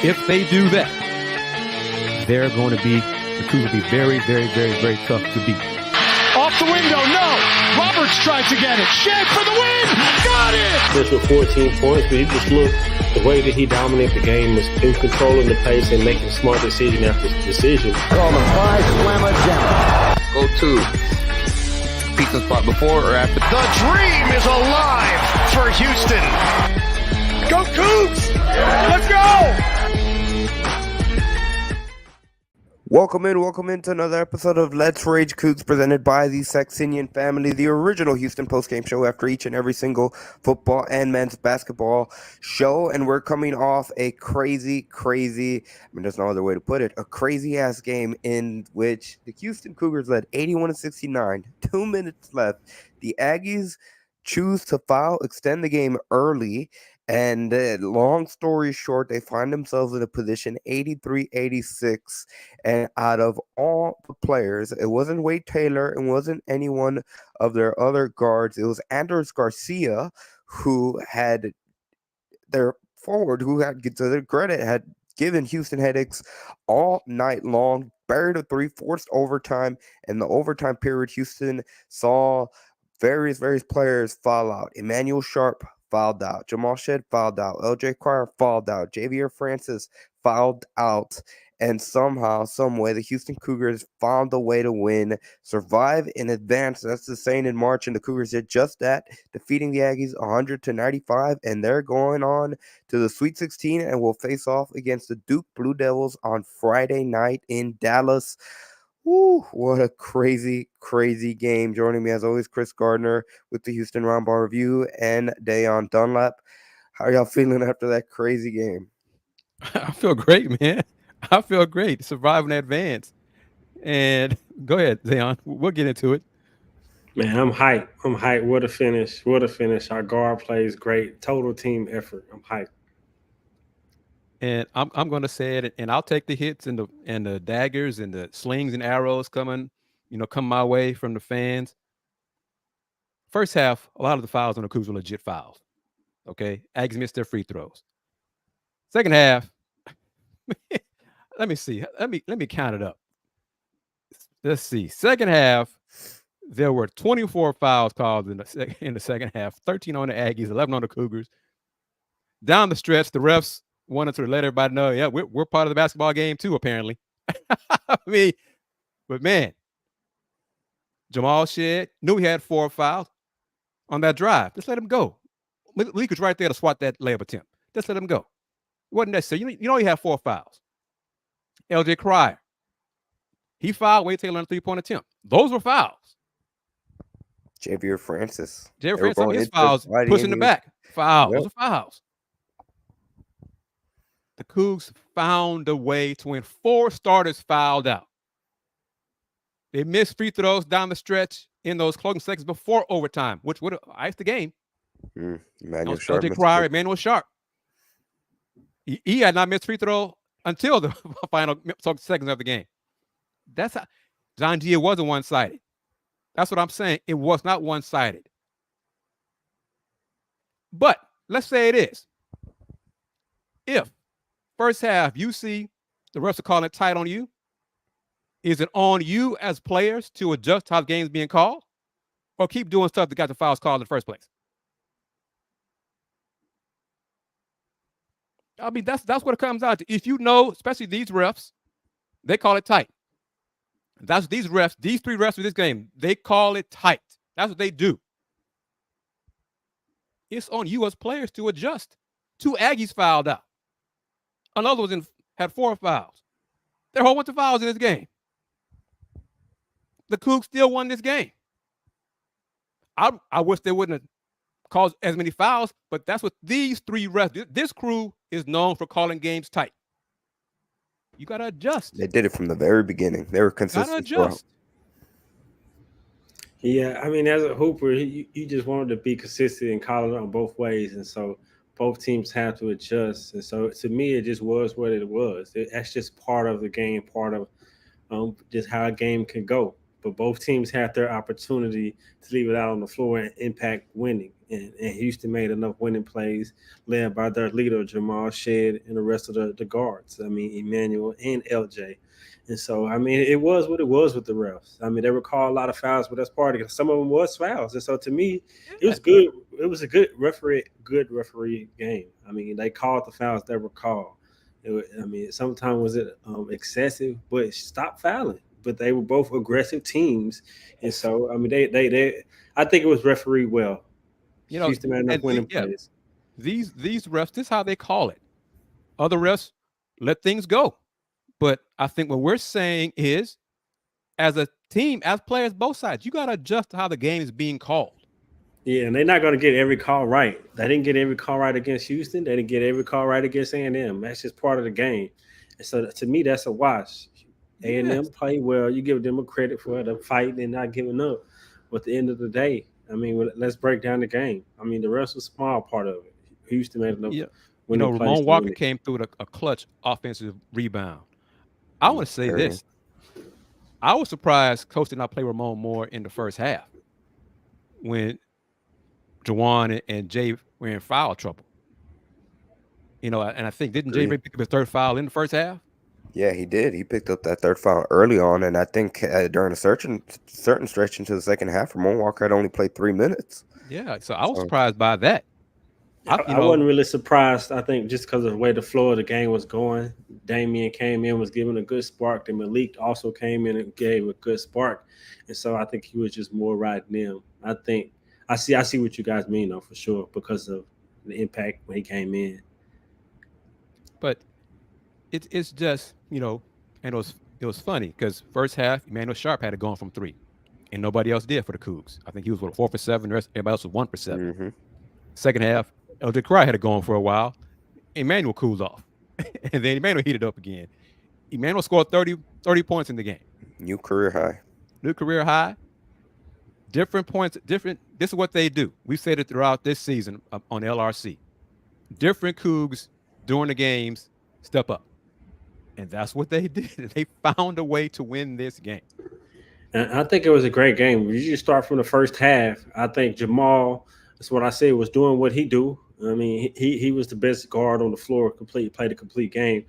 If they do that, the Cougars will be very, very, very, very tough to beat. Off the window, no. Roberts tried to get it. Shea for the win. Got it. Just with 14 points, but you just look, the way that he dominated the game was in controlling the pace and making smart decision after decision. Coleman by Slamma Jam. Go to pizza spot before or after. The dream is alive for Houston. Go Coogs. Let's go. Welcome into another episode of Let's Rage Coogs, presented by the Saxenian Family, the original Houston postgame show after each and every single football and men's basketball show. And we're coming off a crazy, there's no other way to put it, a crazy-ass game in which the Houston Cougars led 81-69, 2 minutes left. The Aggies choose to foul, extend the game early, and long story short, they find themselves in a position 83-86, and out of all the players, it wasn't Wade Taylor, it wasn't any one of their other guards, it was Anders Garcia, who had their forward, who had, to their credit, had given Houston headaches all night long, buried a three, forced overtime. In the overtime period, Houston saw various players foul out. Emmanuel Sharp fouled out. Jamal Shedd fouled out. LJ Cryer fouled out. Javier Francis fouled out. And somehow, some way, the Houston Cougars found a way to win, survive, and advance. That's the saying in March, and the Cougars did just that, defeating the Aggies 100-95, and they're going on to the Sweet 16 and will face off against the Duke Blue Devils on Friday night in Dallas. Woo, what a crazy game. Joining me as always, Chris Gardner with the Houston Roundball Review and Dayon Dunlap. How are y'all feeling after that crazy game? I feel great, man. I feel great. Surviving advance. And go ahead, Dayon. We'll get into it. Man, I'm hyped. What a finish. Our guard plays great. Total team effort. I'm hyped. And I'm going to say it, and I'll take the hits and the daggers and the slings and arrows come my way from the fans. First half, a lot of the fouls on the Cougs were legit fouls. Okay, Aggies missed their free throws. Second half, let me see. Let me count it up. Let's see. Second half, there were 24 fouls called in the second half. 13 on the Aggies, 11 on the Cougars. Down the stretch, the refs wanted to let everybody know, yeah, we're part of the basketball game too, apparently. I mean, but man, Jamal Shedd knew he had 4 fouls on that drive. Just let him go. Leak was right there to swat that layup attempt. Just let him go. It wasn't necessary. You know he had 4 fouls. LJ Cryer, he fouled Wade Taylor on a 3-point attempt. Those were fouls. Javier Francis, his fouls, pushing the back. Fouls. Yep. Those are fouls. The Cougs found a way to win. 4 starters fouled out. They missed free throws down the stretch in those closing seconds before overtime, which would have iced the game. Emmanuel Sharp. Emmanuel Sharp. He had not missed free throw until the final seconds of the game. That's how John Gia wasn't one-sided. That's what I'm saying. It was not one-sided. But let's say it is. If first half you see the refs are calling it tight on you, is it on you as players to adjust how the game's being called, or keep doing stuff that got the fouls called in the first place? I mean, that's what it comes down to. If you know, especially these refs, they call it tight. That's these 3 refs of this game, they call it tight. That's what they do. It's on you as players to adjust. 2 Aggies fouled out. Another had 4 fouls. There are a whole bunch of fouls in this game. The Cougs still won this game. I wish they wouldn't have caused as many fouls, but that's what these 3 refs, this crew is known for calling games tight. You got to adjust. They did it from the very beginning. They were consistent. Adjust. Yeah, I mean, as a hooper, you just wanted to be consistent and call it on both ways, and so both teams have to adjust. And so to me, it just was what it was. That's just part of the game, part of just how a game can go. but both teams had their opportunity to leave it out on the floor and impact winning. And Houston made enough winning plays, led by their leader Jamal Shead and the rest of the guards. I mean, Emmanuel and LJ. And so, I mean, it was what it was with the refs. I mean, they would call a lot of fouls, but that's part of it. Some of them was fouls. And so, to me, it was good. It was a good referee game. I mean, they called the fouls that were called. I mean, sometimes was it excessive, but stop fouling. But they were both aggressive teams, and so I mean, they I think it was refereed well. Houston made enough winning plays. These refs, this is how they call it. Other refs let things go, but I think what we're saying is, as a team, as players, both sides, you got to adjust to how the game is being called. Yeah, and they're not going to get every call right. They didn't get every call right against Houston. They didn't get every call right against A&M. That's just part of the game. And so, to me, that's a wash. A&M played well. You give them a credit for the fighting and not giving up. But at the end of the day, I mean, let's break down the game. I mean, the rest was a small part of it. Houston made enough. Ramon Walker came through with a clutch offensive rebound. I want to say this. I was surprised Coach did not play Ramon more in the first half when Jawan and Jay were in foul trouble. And I think, didn't Jay pick up his third foul in the first half? Yeah, he did. He picked up that third foul early on, and I think during a certain stretch into the second half, Ramon Walker had only played 3 minutes. Yeah, so I was surprised by that. I wasn't really surprised. I think just because of the way the flow of the game was going, Damian came in, was giving a good spark. Then Malik also came in and gave a good spark, and so I think he was just more riding them. I think I see what you guys mean though, for sure, because of the impact when he came in. But it's just, and it was funny because first half Emmanuel Sharp had it going from 3, and nobody else did for the Cougs. I think he was 4 for 7. The rest, everybody else was 1 for 7. Mm-hmm. Second half, LJ Cry had it going for a while. Emmanuel cools off, and then Emmanuel heated up again. Emmanuel scored 30 points in the game. New career high. Different points. This is what they do. We've said it throughout this season on LRC. Different Cougs during the games step up. And that's what they did. They found a way to win this game. And I think it was a great game. You just start from the first half. I think Jamal, that's what I said, was doing what he do. I mean, he was the best guard on the floor, played a complete game.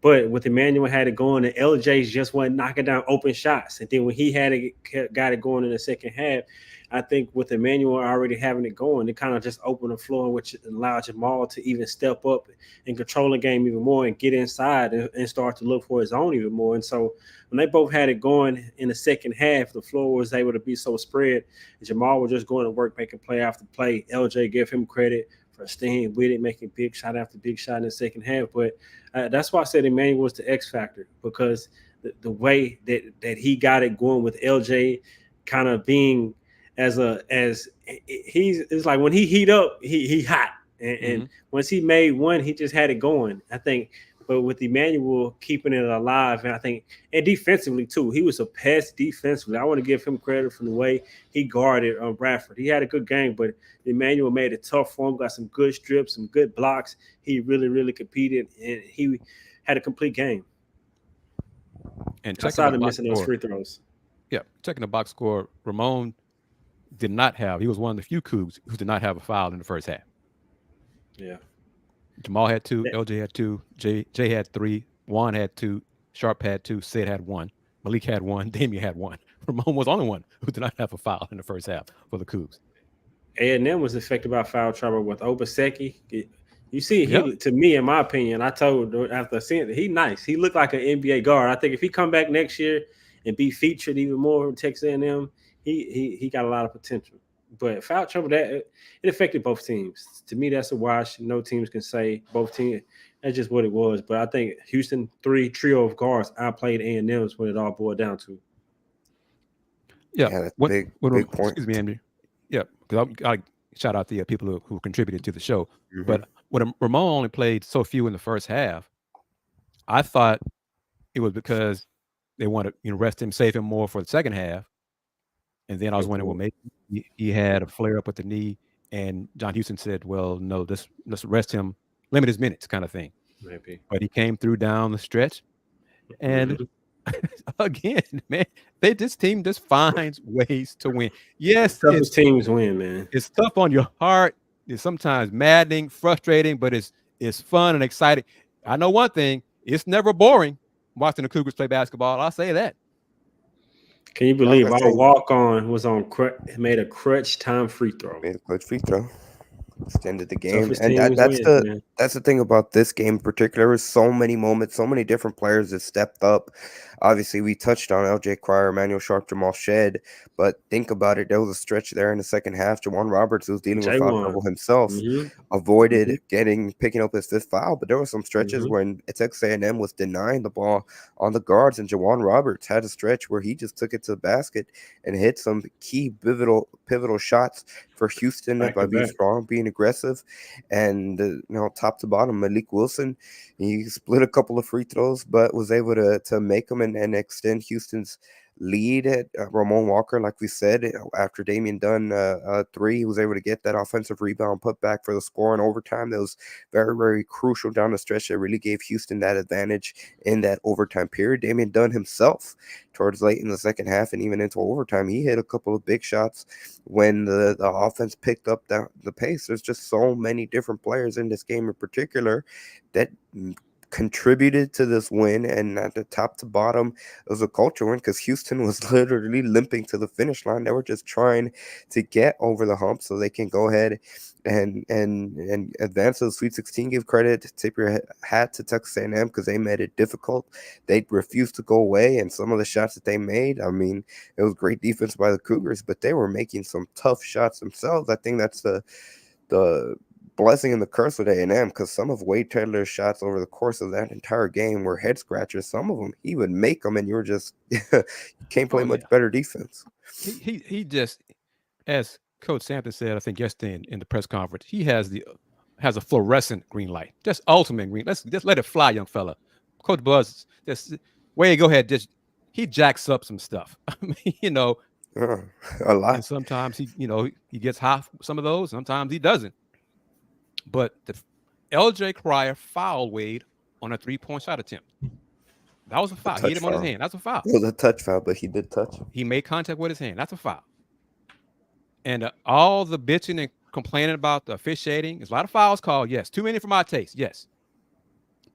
But with Emmanuel had it going, and LJ just wasn't knocking down open shots. And then when he got it going in the second half, I think with Emmanuel already having it going, it kind of just opened the floor, which allowed Jamal to even step up and control the game even more and get inside and start to look for his own even more. And so when they both had it going in the second half, the floor was able to be so spread. Jamal was just going to work, making play after play. LJ gave him credit for staying with it, making big shot after big shot in the second half. But that's why I said Emmanuel was the X factor, because the way that he got it going with LJ kind of being it's like when he heat up, he hot. And once he made one, he just had it going, I think. But with Emmanuel keeping it alive, and I think, and defensively too, he was a pest defensively. I want to give him credit for the way he guarded Bradford. He had a good game, but Emmanuel made it tough for him, got some good strips, some good blocks. He really, really competed, and he had a complete game. And outside of missing those free throws. Yeah, checking the box score, Ramon did not have. He was one of the few Cougs who did not have a foul in the first half. Yeah. Jamal had 2, LJ had 2, Jay had 3, Juan had 2, Sharp had 2, Sid had 1, Malik had 1, Damian had 1. Ramon was the only one who did not have a foul in the first half for the Cougs. A&M was affected by foul trouble with Obaseki. You see, to me, in my opinion, I told after seeing it, he nice. He looked like an NBA guard. I think if he come back next year and be featured even more in Texas A&M, he got a lot of potential. But foul trouble, it affected both teams. To me, that's a wash. No teams can say both teams. That's just what it was. But I think Houston trio of guards outplayed A&M is what it all boiled down to. Yeah, that's big point. Excuse me, Andy. Yeah, because I shout out the people who contributed to the show. Mm-hmm. But when Ramon only played so few in the first half, I thought it was because they wanted rest him, save him more for the second half. And then I was wondering, well, maybe he had a flare up with the knee, and John Houston said, well, no, let's rest him, limit his minutes kind of thing. Maybe. But he came through down the stretch, and Again, man, this team just finds ways to win. Yes, Toughest teams win, man. it's tough on your heart. It's sometimes maddening, frustrating, but it's fun and exciting. I know one thing: it's never boring watching the Cougars play basketball. I'll say that. Can you believe our walk-on was made a crutch time free throw? Made a clutch free throw. Extended the game. Toughest And teams that's win, man. that's the thing about this game in particular. There was so many moments, so many different players that stepped up. Obviously, we touched on LJ Cryer, Emmanuel Sharp, Jamal Shedd, but think about it. There was a stretch there in the second half. Jawan Roberts, who was dealing with foul trouble himself, avoided picking up his fifth foul. But there were some stretches when Texas A&M was denying the ball on the guards, and Jawan Roberts had a stretch where he just took it to the basket and hit some key pivotal shots for Houston by being strong, being aggressive, and top to bottom. Malik Wilson, he split a couple of free throws, but was able to make them and extend Houston's lead. At Ramon Walker, like we said, after Damian Dunn three, he was able to get that offensive rebound, put back for the score in overtime. That was very, very crucial down the stretch. That really gave Houston that advantage in that overtime period. Damian Dunn himself, towards late in the second half and even into overtime, he hit a couple of big shots when the offense picked up the pace. There's just so many different players in this game in particular that contributed to this win, and at the top to bottom, it was a culture win because Houston was literally limping to the finish line. They were just trying to get over the hump so they can go ahead and advance to the Sweet 16. Give credit, tip your hat to Texas A&M because they made it difficult. They refused to go away, and some of the shots that they made, I mean, it was great defense by the Cougars, but they were making some tough shots themselves. I think that's the blessing and the curse with A&M, because some of Wade Taylor's shots over the course of that entire game were head scratchers. Some of them he would make them, and you were just you can't play much better defense. He just, as Coach Sampson said, I think yesterday in the press conference, he has a fluorescent green light, just ultimate green. Just let it fly, young fella. Coach Buzz, just Wade, go ahead. Just he jacks up some stuff. I mean, a lot. And sometimes he gets high some of those. Sometimes he doesn't. But the LJ Cryer fouled Wade on a 3-point shot attempt. That was a foul. He hit him on his hand. That's a foul. It was a touch foul, but he did touch him. He made contact with his hand. That's a foul. And all the bitching and complaining about the officiating, there's a lot of fouls called, yes. Too many for my taste, yes.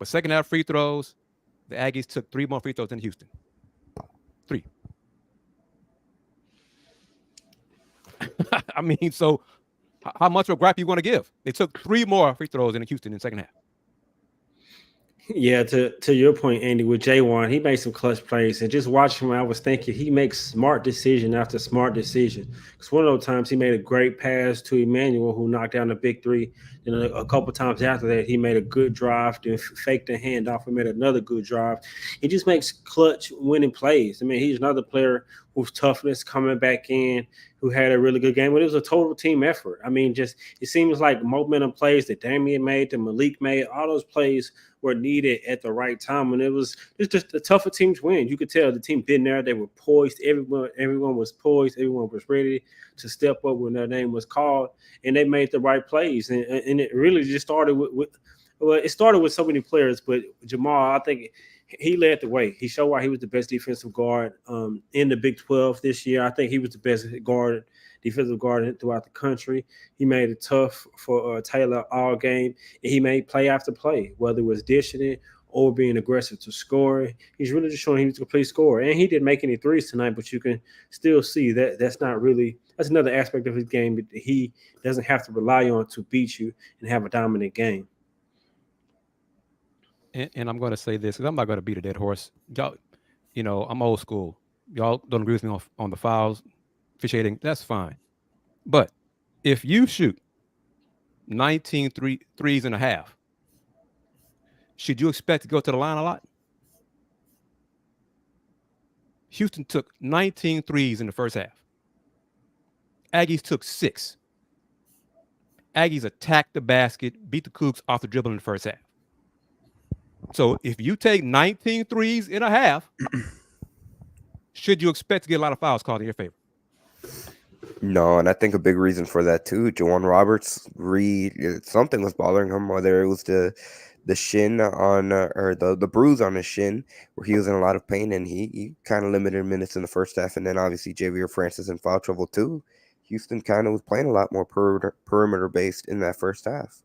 But second half free throws, the Aggies took 3 more free throws than Houston. 3. I mean, so how much of a gripe you want to give? They took 3 more free throws in Houston in the second half. Yeah, to your point, Andy, with J1, he made some clutch plays. And just watching him, I was thinking he makes smart decision after smart decision. Because one of those times he made a great pass to Emmanuel, who knocked down a big 3. And a couple times after that, he made a good drive, then faked the handoff and made another good drive. He just makes clutch winning plays. I mean, he's another player whose toughness coming back in, who had a really good game. But it was a total team effort. I mean, just it seems like momentum plays that Damian made, that Malik made, all those plays were needed at the right time. And it's just the tougher teams win. You could tell the team been there. They were poised. Everyone was poised. Everyone was ready to step up when their name was called. And they made the right plays. And it really just started it started with so many players. But Jamal, I think he led the way. He showed why he was the best defensive guard in the Big 12 this year. I think he was the best defensive guard throughout the country. He made it tough for Taylor all game. And he made play after play, whether it was dishing it or being aggressive to score. He's really just showing he was a complete scorer. And he didn't make any threes tonight, but you can still see that's another aspect of his game that he doesn't have to rely on to beat you and have a dominant game. And I'm going to say this because I'm not going to beat a dead horse. Y'all, I'm old school. Y'all don't agree with me on the fouls, officiating. That's fine. But if you shoot 19 threes and a half, should you expect to go to the line a lot? Houston took 19 threes in the first half. Aggies took 6. Aggies attacked the basket, beat the Coogs off the dribble in the first half. So if you take 19 threes and a half, should you expect to get a lot of fouls called in your favor? No, and I think a big reason for that too, Jawan Roberts, something was bothering him, whether it was the the shin on or the bruise on his shin, where he was in a lot of pain, and he kind of limited minutes in the first half. And then obviously Javier Francis in foul trouble too. Houston kind of was playing a lot more perimeter based in that first half.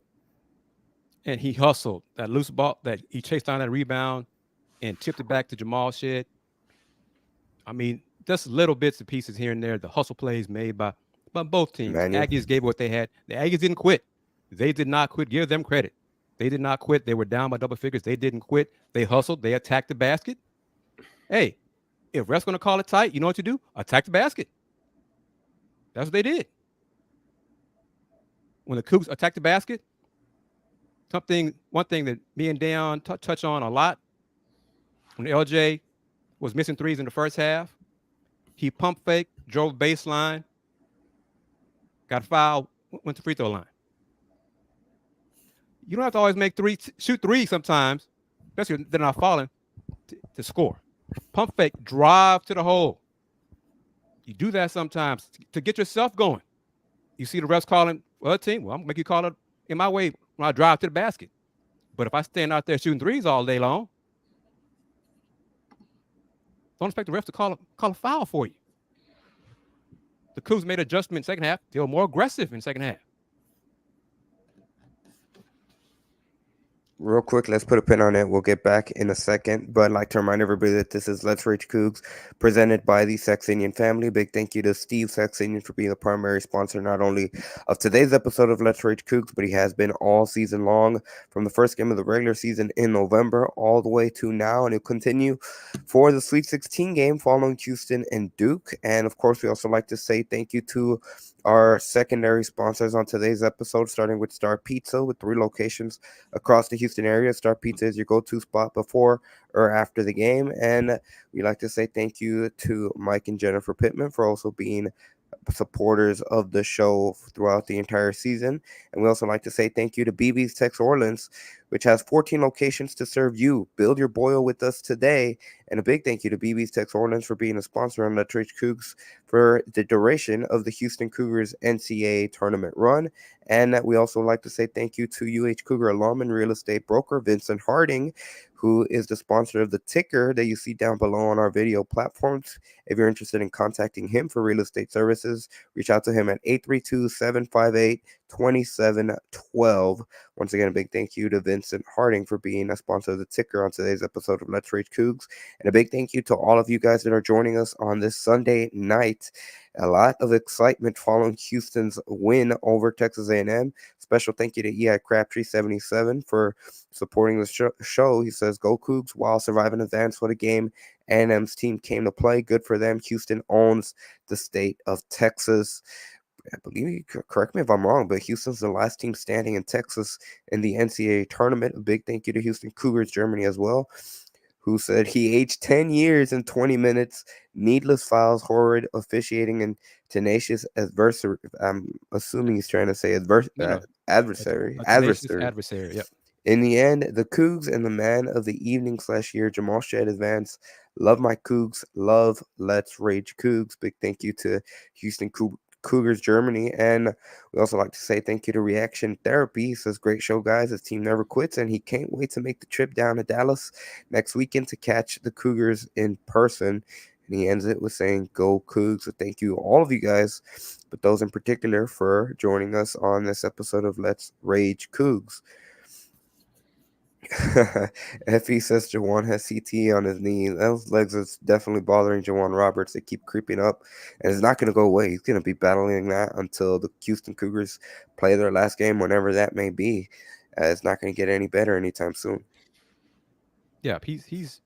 And he hustled that loose ball that he chased down that rebound and tipped it back to Jamal Shed. I mean, just little bits and pieces here and there. The hustle plays made by both teams. Emmanuel. Aggies gave what they had. The Aggies didn't quit. They did not quit. Give them credit. They did not quit. They were down by double figures. They didn't quit. They hustled. They attacked the basket. Hey, if ref's going to call it tight, you know what you do? Attack the basket. That's what they did. When the Cougs attacked the basket, one thing that me and Deion touch on a lot, when LJ was missing threes in the first half, he pump fake, drove baseline, got fouled, went to free throw line. You don't have to always shoot threes sometimes, especially if they're not falling, to score. Pump fake, drive to the hole. You do that sometimes to get yourself going. You see the refs calling for a team, well, I'm going to make you call it in my way when I drive to the basket. But if I stand out there shooting threes all day long, don't expect the refs to call a foul for you. The Cougs made adjustment in second half. They were more aggressive in second half. Real quick, let's put a pin on it. We'll get back in a second, but I'd like to remind everybody that this is Let's Rage Coogs, presented by the Saxenian Family. Big thank you to Steve Saxenian for being the primary sponsor not only of today's episode of Let's Rage Coogs, but he has been all season long, from the first game of the regular season in November all the way to now, and he'll continue for the Sweet 16 game following Houston and Duke. And of course, we also like to say thank you to our secondary sponsors on today's episode, starting with Star Pizza with 3 locations across the Houston area. Star Pizza is your go-to spot before or after the game. And we like to say thank you to Mike and Jennifer Pittman for also being supporters of the show throughout the entire season. And we also like to say thank you to BB's Tex Orleans, which has 14 locations to serve you. Build your boil with us today. And a big thank you to BB's Tex Orleans for being a sponsor on Let's Rage Cougs for the duration of the Houston Cougars NCAA Tournament run. And we also like to say thank you to UH Cougar alum and real estate broker Vincent Harding, who is the sponsor of the ticker that you see down below on our video platforms. If you're interested in contacting him for real estate services, reach out to him at 832-758-2712. Once again, a big thank you to Vincent Harding for being a sponsor of the ticker on today's episode of Let's Rage Cougs. And a big thank you to all of you guys that are joining us on this Sunday night. A lot of excitement following Houston's win over Texas A&M. Special thank you to EI Crabtree77 for supporting the show. He says, "Go Cougs while surviving advance. What a game A&M's team came to play. Good for them. Houston owns the state of Texas." I believe, correct me if I'm wrong, but Houston's the last team standing in Texas in the NCAA tournament. A big thank you to Houston Cougars Germany as well, who said he aged 10 years in 20 minutes, needless fouls, horrid officiating, and tenacious adversary. I'm assuming he's trying to say adversary. Adversary, yep. In the end, the Cougs and the man of the evening / year, Jamal Shed, advance. Love my Cougs. Love Let's Rage Cougs. Big thank you to Houston Cougars Germany. And we also like to say thank you to Reaction Therapy. He says, "Great show, guys. His team never quits, and he can't wait to make the trip down to Dallas next weekend to catch the Cougars in person." And he ends it with saying, "Go Cougs." So thank you, all of you guys, but those in particular, for joining us on this episode of Let's Rage Cougs. Effie says Jawan has CTE on his knee. Those legs are definitely bothering Jawan Roberts. They keep creeping up, and it's not going to go away. He's going to be battling that until the Houston Cougars play their last game, whenever that may be. It's not going to get any better anytime soon. Yeah, he's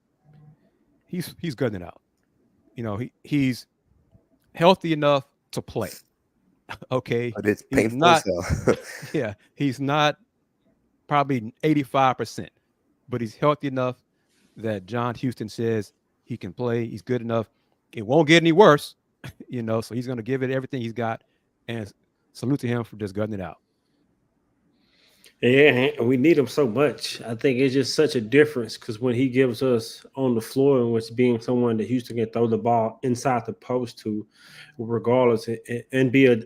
gutting it out. You know, he's healthy enough to play. Okay, but it's painful as hell. Yeah, he's not probably 85%, but he's healthy enough that John Houston says he can play. He's good enough. It won't get any worse, you know, so he's going to give it everything he's got, and salute to him for just gutting it out. Yeah, we need him so much. I think it's just such a difference because when he gives us on the floor and was being someone that Houston can throw the ball inside the post to, regardless, and be a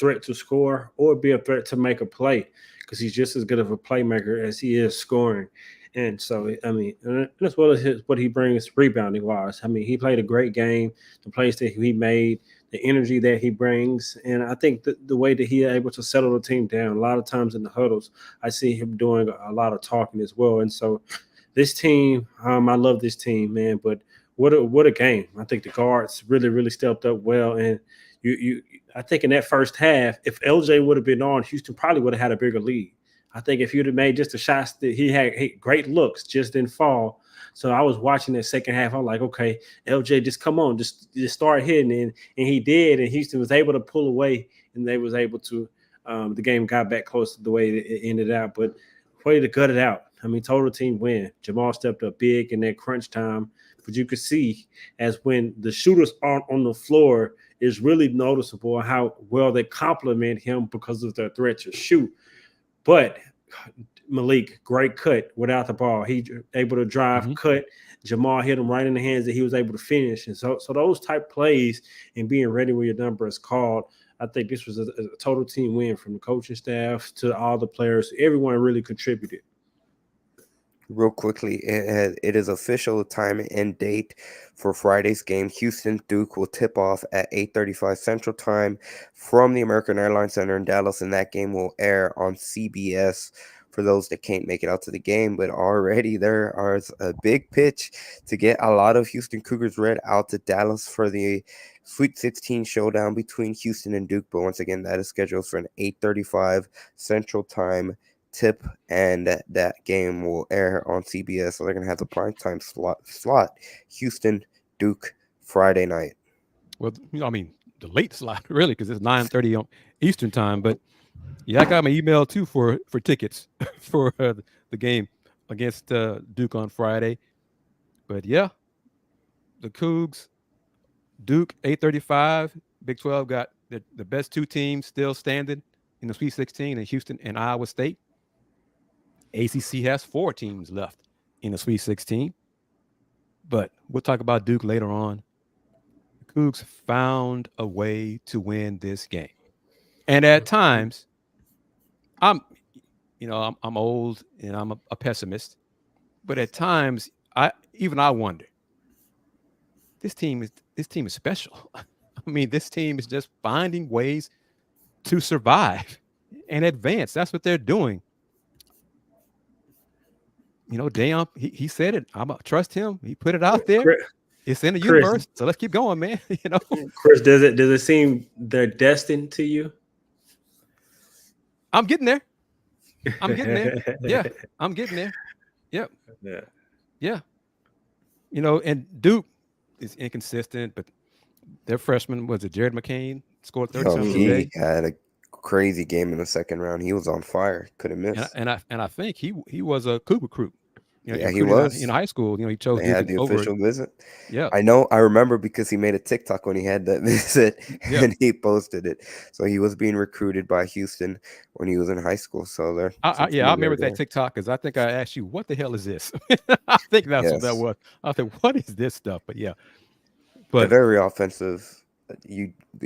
threat to score or be a threat to make a play because he's just as good of a playmaker as he is scoring. And so, I mean, as well as what he brings rebounding wise. I mean, he played a great game. The plays that he made, the energy that he brings, and I think the way that he is able to settle the team down. A lot of times in the huddles, I see him doing a lot of talking as well. And so, this team, I love this team, man. But what a game! I think the guards really stepped up well, and I think in that first half, if LJ would have been on, Houston probably would have had a bigger lead. I think if you'd have made just the shots that he had great looks, just didn't fall. So I was watching that second half. I'm like, okay, LJ, just come on, just start hitting, and he did, and Houston was able to pull away, and they was able to. The game got back close to the way it ended out, but way to gut it out. I mean, total team win. Jamal stepped up big in that crunch time, but you could see as when the shooters aren't on the floor, it's really noticeable how well they complement him because of their threat to shoot. But Malik, great cut without the ball. He able to drive, cut. Jamal hit him right in the hands that he was able to finish. And so those type plays and being ready when your number is called, I think this was a total team win from the coaching staff to all the players. Everyone really contributed. Real quickly, it is official time and date for Friday's game. Houston Duke will tip off at 8:35 Central Time from the American Airlines Center in Dallas, and that game will air on CBS for those that can't make it out to the game. But already there is a big pitch to get a lot of Houston Cougars red out to Dallas for the Sweet 16 showdown between Houston and Duke. But once again, that is scheduled for an 8:35 Central Time tip, and that game will air on CBS. So they're going to have the primetime slot Houston Duke Friday night. Well, I mean, the late slot, really, because it's 9:30 on Eastern time. But yeah, I got my email too for tickets for the game against Duke on Friday. But yeah, the Cougs, Duke 8:35. Big 12 got the best two teams still standing in the Sweet 16 in Houston and Iowa State. ACC has 4 teams left in the Sweet 16. But we'll talk about Duke later on. The Cougs found a way to win this game. And at times, I'm old and I'm a pessimist. But at times, I wonder, this team is special. I mean, this team is just finding ways to survive and advance. That's what they're doing. You know, Deion, he said it. I'm gonna trust him. He put it out there. It's in the universe. So let's keep going, man. You know, Chris, does it seem they're destined to you? I'm getting there. Yeah, I'm getting there. Yep. Yeah. You know, and Duke is inconsistent, but their freshman was it Jared McCain scored 30 something today. He had a crazy game in the second round. He was on fire. Couldn't miss. And I think he was a Cougar recruit. You know, yeah, he was in high school. You know, he chose. They had the official visit. Yeah, I know. I remember because he made a TikTok when he had that visit, and he posted it. So he was being recruited by Houston when he was in high school. So there. I remember that TikTok because I think I asked you, "What the hell is this?" I think that's what that was. I thought, "What is this stuff?" But yeah, they're very offensive.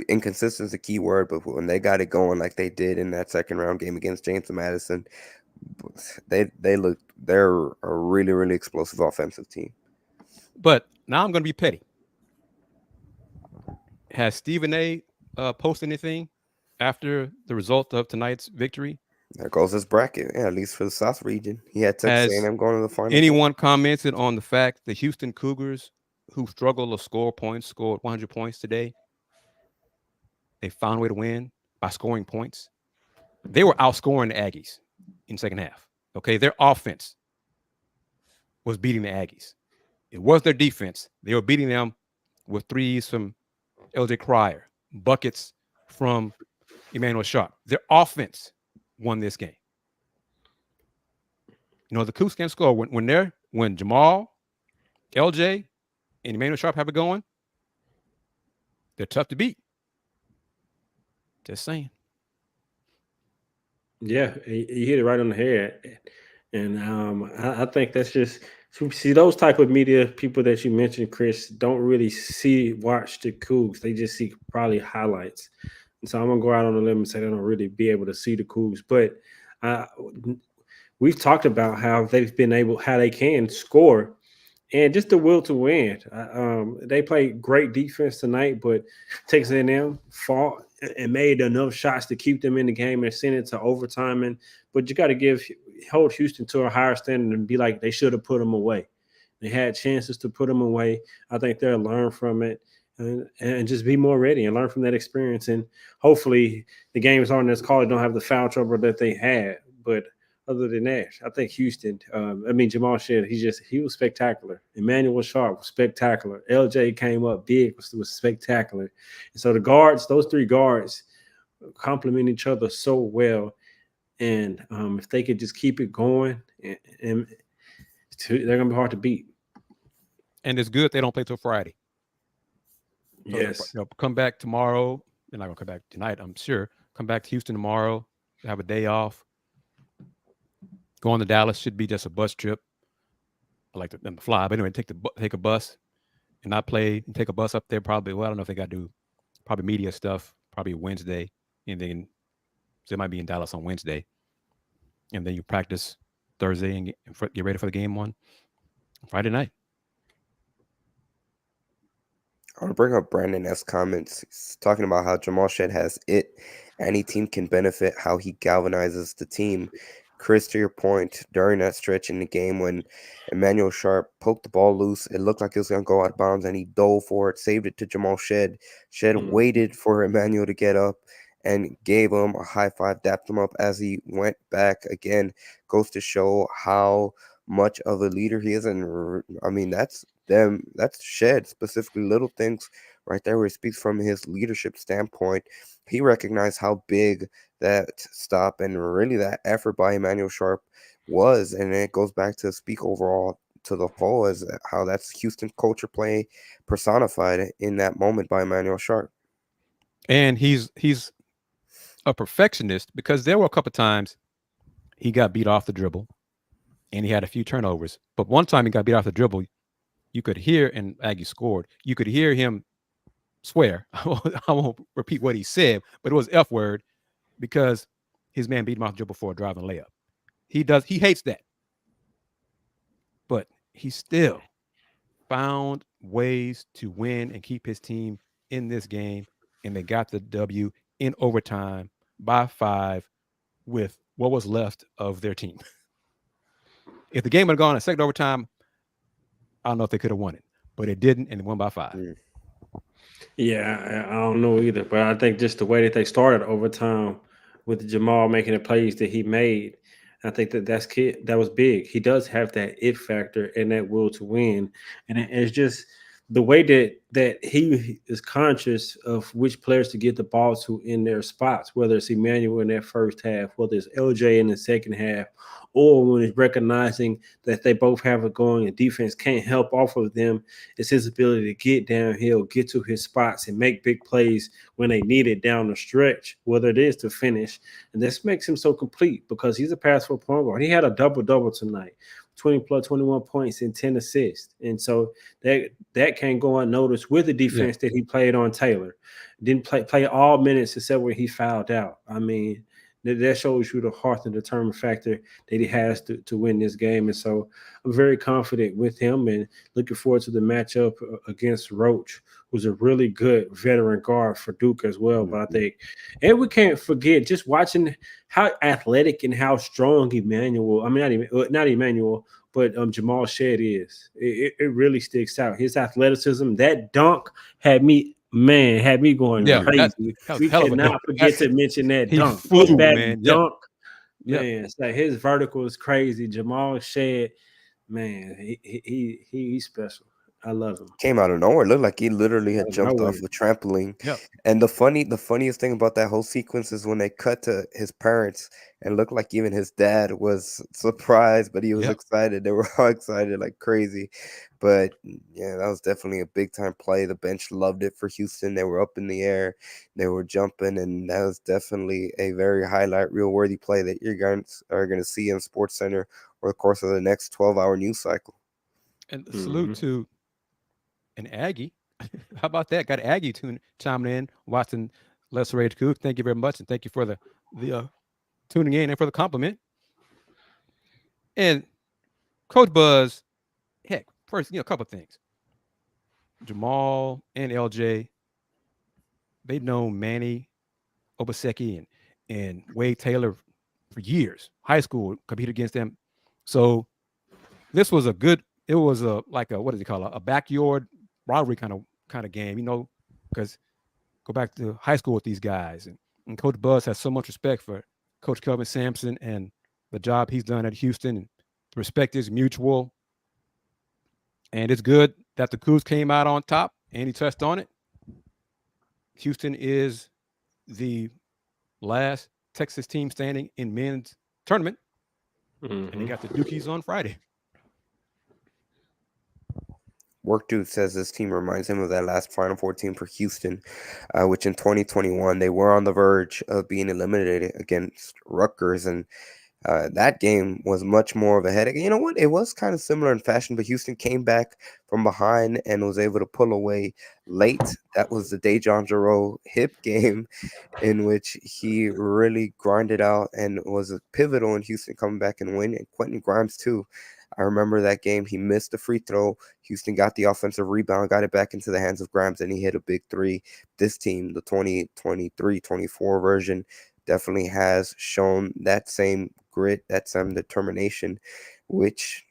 Inconsistent is a key word, but when they got it going like they did in that second round game against James Madison, they're a really explosive offensive team. But now I'm going to be petty. Has Stephen A. posted anything after the result of tonight's victory? There goes his bracket. Yeah, at least for the South region, he had Texas A&M going to the final. Anyone commented on the fact the Houston Cougars, who struggle to score points, scored 100 points today? They found a way to win by scoring points. They were outscoring the Aggies in the second half. Okay, their offense was beating the Aggies. It was their defense. They were beating them with threes from LJ Cryer, buckets from Emmanuel Sharp. Their offense won this game. You know, the Cougs can't score when Jamal, LJ, and Emmanuel Sharp have it going. They're tough to beat. Just saying. Yeah, you hit it right on the head, and I think that's just see those type of media people that you mentioned, Chris, don't really watch the Cougs. They just see probably highlights, and so I'm gonna go out on a limb and say they don't really be able to see the Cougs. But uh, we've talked about how how they can score and just the will to win. They played great defense tonight, but Texas A&M fought and made enough shots to keep them in the game and send it to overtime. But you got to hold Houston to a higher standard and be like they should have put them away. They had chances to put them away. I think they'll learn from it and just be more ready and learn from that experience. And hopefully the games aren't as called. Don't have the foul trouble that they had, but other than that, I think Houston. Jamal Shead. He was spectacular. Emmanuel Sharp was spectacular. LJ came up big, was spectacular. And so those three guards, complement each other so well. And if they could just keep it going, and they're gonna be hard to beat. And it's good they don't play till Friday. So Yes. come back tomorrow. They're not gonna come back tonight, I'm sure. Come back to Houston tomorrow. Have a day off. Going to Dallas should be just a bus trip. I like them to fly, but anyway, take a bus and not play. And take a bus up there. Probably. Well, I don't know if they got to do probably media stuff. Probably Wednesday, and then they might be in Dallas on Wednesday, and then you practice Thursday and get ready for the game on Friday night. I want to bring up Brandon S. comments. He's talking about how Jamal Shead has it. Any team can benefit, how he galvanizes the team. Chris, to your point, during that stretch in the game when Emmanuel Sharp poked the ball loose, it looked like it was going to go out of bounds, and he dove for it, saved it to Jamal Shead. Shead waited for Emmanuel to get up and gave him a high five, dapped him up as he went back. Again, goes to show how much of a leader he is. And I mean, that's Shead, specifically little things right there where he speaks from his leadership standpoint. He recognized how big that stop and really that effort by Emmanuel Sharp was. And it goes back to speak overall to the whole as how that's Houston culture play personified in that moment by Emmanuel Sharp. And he's a perfectionist because there were a couple of times he got beat off the dribble and he had a few turnovers. But one time he got beat off the dribble, you could hear, and Aggie scored, you could hear him swear. I won't repeat what he said, but it was F word because his man beat him off the dribble for a driving layup. He hates that. But he still found ways to win and keep his team in this game. And they got the W in overtime by 5 with what was left of their team. If the game had gone a second overtime, I don't know if they could have won it, but it didn't, and it won by 5. Yeah, I don't know either, but I think just the way that they started overtime with Jamal making the plays that he made, I think that was big. He does have that it factor and that will to win, and it's just the way that he is conscious of which players to get the ball to in their spots, whether it's Emmanuel in that first half, whether it's LJ in the second half, or when he's recognizing that they both have it going and defense can't help off of them. It's his ability to get downhill, get to his spots, and make big plays when they need it down the stretch, whether it is to finish. And this makes him so complete because he's a pass for point guard. He had a double-double tonight. 20 plus 21 points and 10 assists. And so that can't go unnoticed with the defense that he played on Taylor. Didn't play all minutes except where he fouled out. I mean, that shows you the heart and determined factor that he has to win this game. And so I'm very confident with him and looking forward to the matchup against Roach, who's a really good veteran guard for Duke as well. But I think, and we can't forget just watching how athletic and how strong not Emmanuel, but Jamal Shead is. It really sticks out. His athleticism, that dunk had me going crazy. We cannot forget to mention that dunk. Flew, that dunk. Yep. Man, it's like his vertical is crazy. Jamal Shead, man, he's special. I love him. Came out of nowhere. Looked like he literally had Out of jumped off nowhere. a trampoline. Yep. And the funniest thing about that whole sequence is when they cut to his parents and looked like even his dad was surprised, but he was Yep. excited. They were all excited like crazy. But yeah, that was definitely a big time play. The bench loved it for Houston. They were up in the air, they were jumping, and that was definitely a very highlight reel worthy play that you're going are going to see in Sports Center over the course of the next 12-hour news cycle. And salute to an Aggie. How about that? Got Aggie chiming in, watching Let's Rage Cook. Thank you very much, and thank you for the tuning in and for the compliment. And Coach Buzz, heck, first, a couple of things. Jamal and LJ, they've known Manny Obaseki and Wade Taylor for years. High school, competed against them. So this was it was like a, what does he call it? A backyard rivalry kind of game, because go back to high school with these guys. And Coach Buzz has so much respect for Coach Kelvin Sampson and the job he's done at Houston. And the respect is mutual. And it's good that the Cougs came out on top, and he touched on it. Houston is the last Texas team standing in men's tournament. And he got the Dukies on Friday. Work Dude says this team reminds him of that last Final Four team for Houston, which in 2021 they were on the verge of being eliminated against Rutgers, and that game was much more of a headache. You know what? It was kind of similar in fashion, but Houston came back from behind and was able to pull away late. That was the Dejan Jarreau hip game in which he really grinded out and was pivotal in Houston coming back and winning. And Quentin Grimes, too. I remember that game. He missed the free throw. Houston got the offensive rebound, got it back into the hands of Grimes, and he hit a big three. This team, the 2023-24 version, definitely has shown that same grit, that same determination, which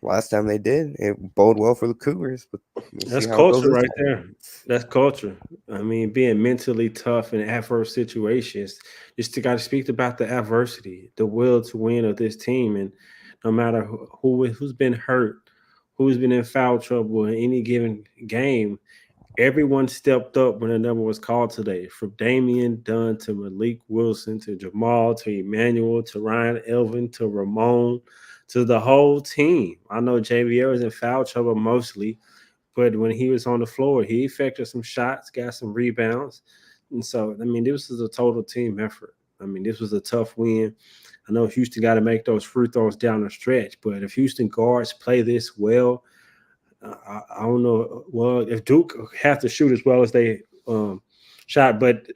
last time they did, it bode well for the Cougars. But that's culture right there. That's culture. I mean, being mentally tough in adverse situations. Just got to speak about the adversity, the will to win of this team, and no matter who's been hurt, who's been in foul trouble in any given game, everyone stepped up when a number was called today. From Damian Dunn to Malik Wilson to Jamal to Emmanuel to Ryan Elvin to Ramon to the whole team. I know JVL was in foul trouble mostly, but when he was on the floor, he effected some shots, got some rebounds. And so, I mean, this was a total team effort. I mean, this was a tough win. I know Houston got to make those free throws down the stretch, but if Houston guards play this well, I don't know. Well, if Duke have to shoot as well as they shot, but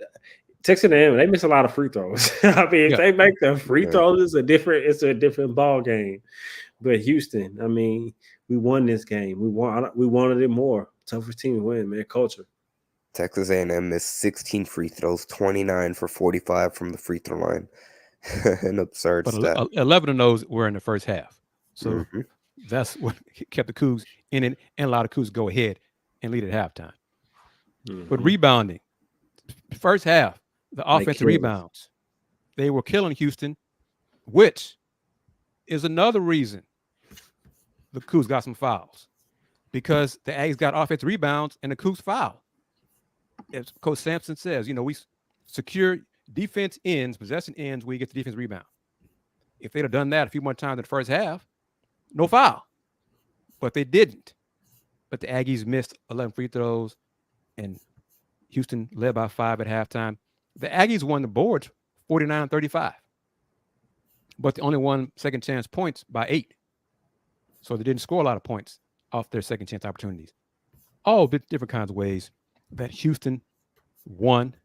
Texas A&M, they miss a lot of free throws. I mean, if they make the free throws, it's a different ball game. But Houston, I mean, we won this game. We wanted it more. Toughest team to win, man. Culture. Texas A&M missed 16 free throws, 29 for 45 from the free throw line. An absurd stat. 11 of those were in the first half. So that's what kept the Cougs in it, and a lot of Cougs go ahead and lead at halftime. But rebounding, first half, the offensive rebounds, they were killing Houston, which is another reason the Cougs got some fouls, because the Aggies got offensive rebounds and the Cougs foul. As Coach Sampson says, we secure defense ends, possession ends where you get the defense rebound. If they'd have done that a few more times in the first half, no foul. But they didn't. But the Aggies missed 11 free throws, and Houston led by 5 at halftime. The Aggies won the boards 49-35, but they only won second chance points by 8. So they didn't score a lot of points off their second chance opportunities. All different kinds of ways that Houston won,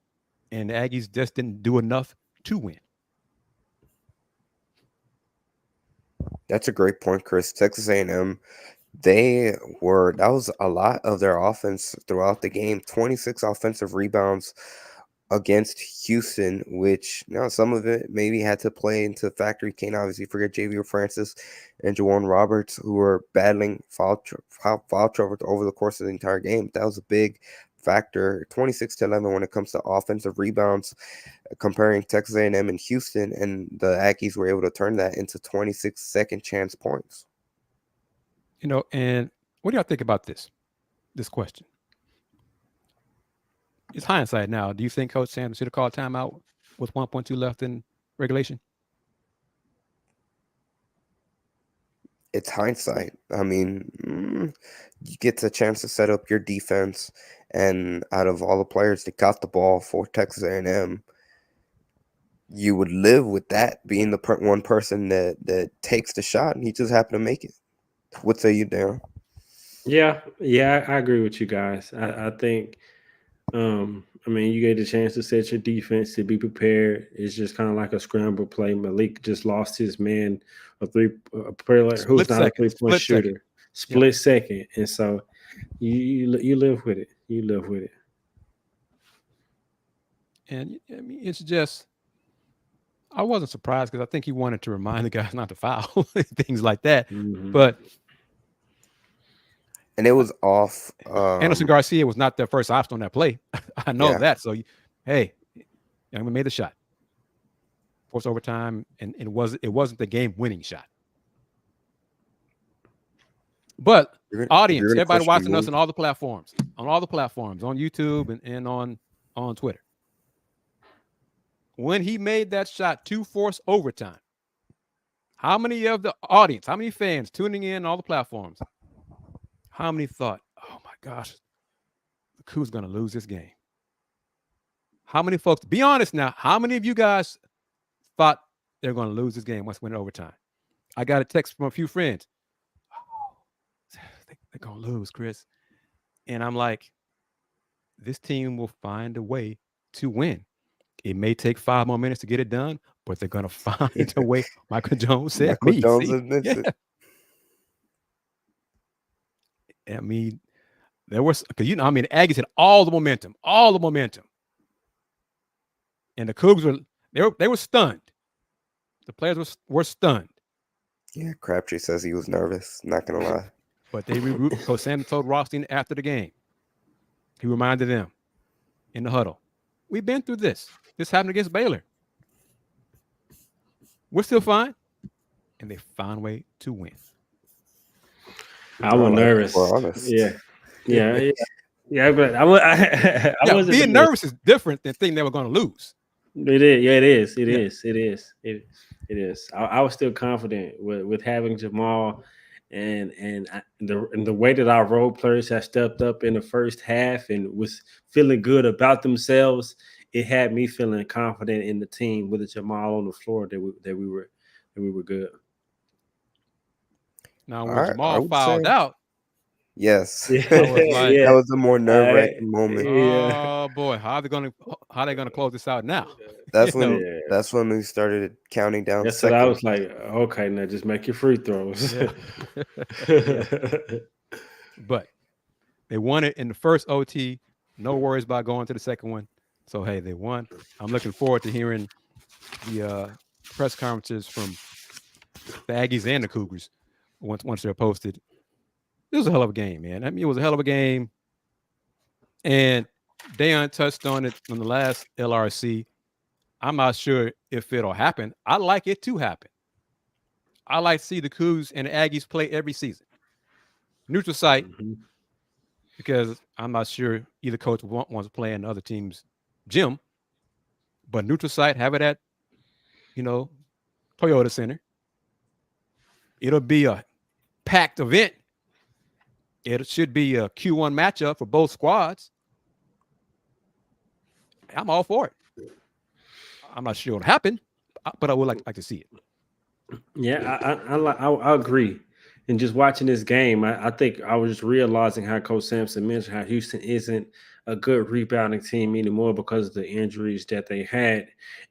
and the Aggies just didn't do enough to win. That's a great point, Chris. Texas A&M, that was a lot of their offense throughout the game. 26 offensive rebounds against Houston, which some of it maybe had to play into the factor. You can't obviously forget Javier Francis and Juwan Roberts, who were battling foul trouble over the course of the entire game. That was a big factor. 26-11 when it comes to offensive rebounds, comparing Texas A&M and Houston, and the Aggies were able to turn that into 26 second chance points. And what do y'all think about this? this question. It's hindsight now. Do you think Coach Sanders should have called timeout with 1.2 left in regulation? It's hindsight. I mean, you get the chance to set up your defense, and out of all the players that got the ball for Texas A&M, you would live with that being the one person that takes the shot, and he just happened to make it. What say you, Darren? Yeah, I agree with you guys. I think, I mean, you get the chance to set your defense to be prepared. It's just kind of like a scramble play. Malik just lost his man, a player who's not a 3-point shooter, split second, and so you live with it. You live with it. And I mean, it's just, I wasn't surprised because I think he wanted to remind the guys not to foul, things like that. Mm-hmm. But and it was off. Anderson Garcia was not their first option on that play. I know that. So, hey, we made the shot. Forced overtime, and it wasn't the game-winning shot. But audience, everybody watching us on all the platforms, on YouTube and on Twitter. When he made that shot to force overtime, how many of the audience, how many fans tuning in on all the platforms, how many thought, oh my gosh, the Cougs going to lose this game? How many folks, be honest now, how many of you guys thought they're going to lose this game once it went overtime? I got a text from a few friends. Oh, they're going to lose, Chris. And I'm like, this team will find a way to win. It may take 5 more minutes to get it done, but they're going to find a way. Michael Jones said Michael Jones admits it. I mean, there was, because the Aggies had all the momentum. And the Cougs were stunned. The players were stunned. Yeah, Crabtree says he was nervous, not going to lie. But they regrouped. Coach Sanders told Rothstein after the game. He reminded them in the huddle, we've been through this. This happened against Baylor. We're still fine. And they found a way to win. I was nervous. We're honest. Yeah, but I wasn't being nervous is different than thinking they were going to lose. It is. Yeah, it is. I was still confident with having Jamal and the way that our role players have stepped up in the first half and was feeling good about themselves. It had me feeling confident in the team with Jamal on the floor that we were good. Now when Jamal fouled out, yes, that was a more nerve-wracking moment. Oh boy, how are they gonna close this out now? That's when we started counting down. That's what I was like. Okay, now just make your free throws. But they won it in the first OT. No worries about going to the second one. So hey, they won. I'm looking forward to hearing the press conferences from the Aggies and the Cougars once they're posted. It was a hell of a game, man. I mean, it was a hell of a game. And Dayon touched on it on the last LRC. I'm not sure if it'll happen. I'd like it to happen. I like to see the Cougs and the Aggies play every season. Neutral site, because I'm not sure either coach wants to play in the other team's gym. But neutral site, have it at, Toyota Center. It'll be a packed event. It should be a Q1 matchup for both squads. I'm all for it. I'm not sure it'll happen, but I would like to see it. Yeah, I agree. And just watching this game, I think I was just realizing how Coach Sampson mentioned how Houston isn't a good rebounding team anymore because of the injuries that they had.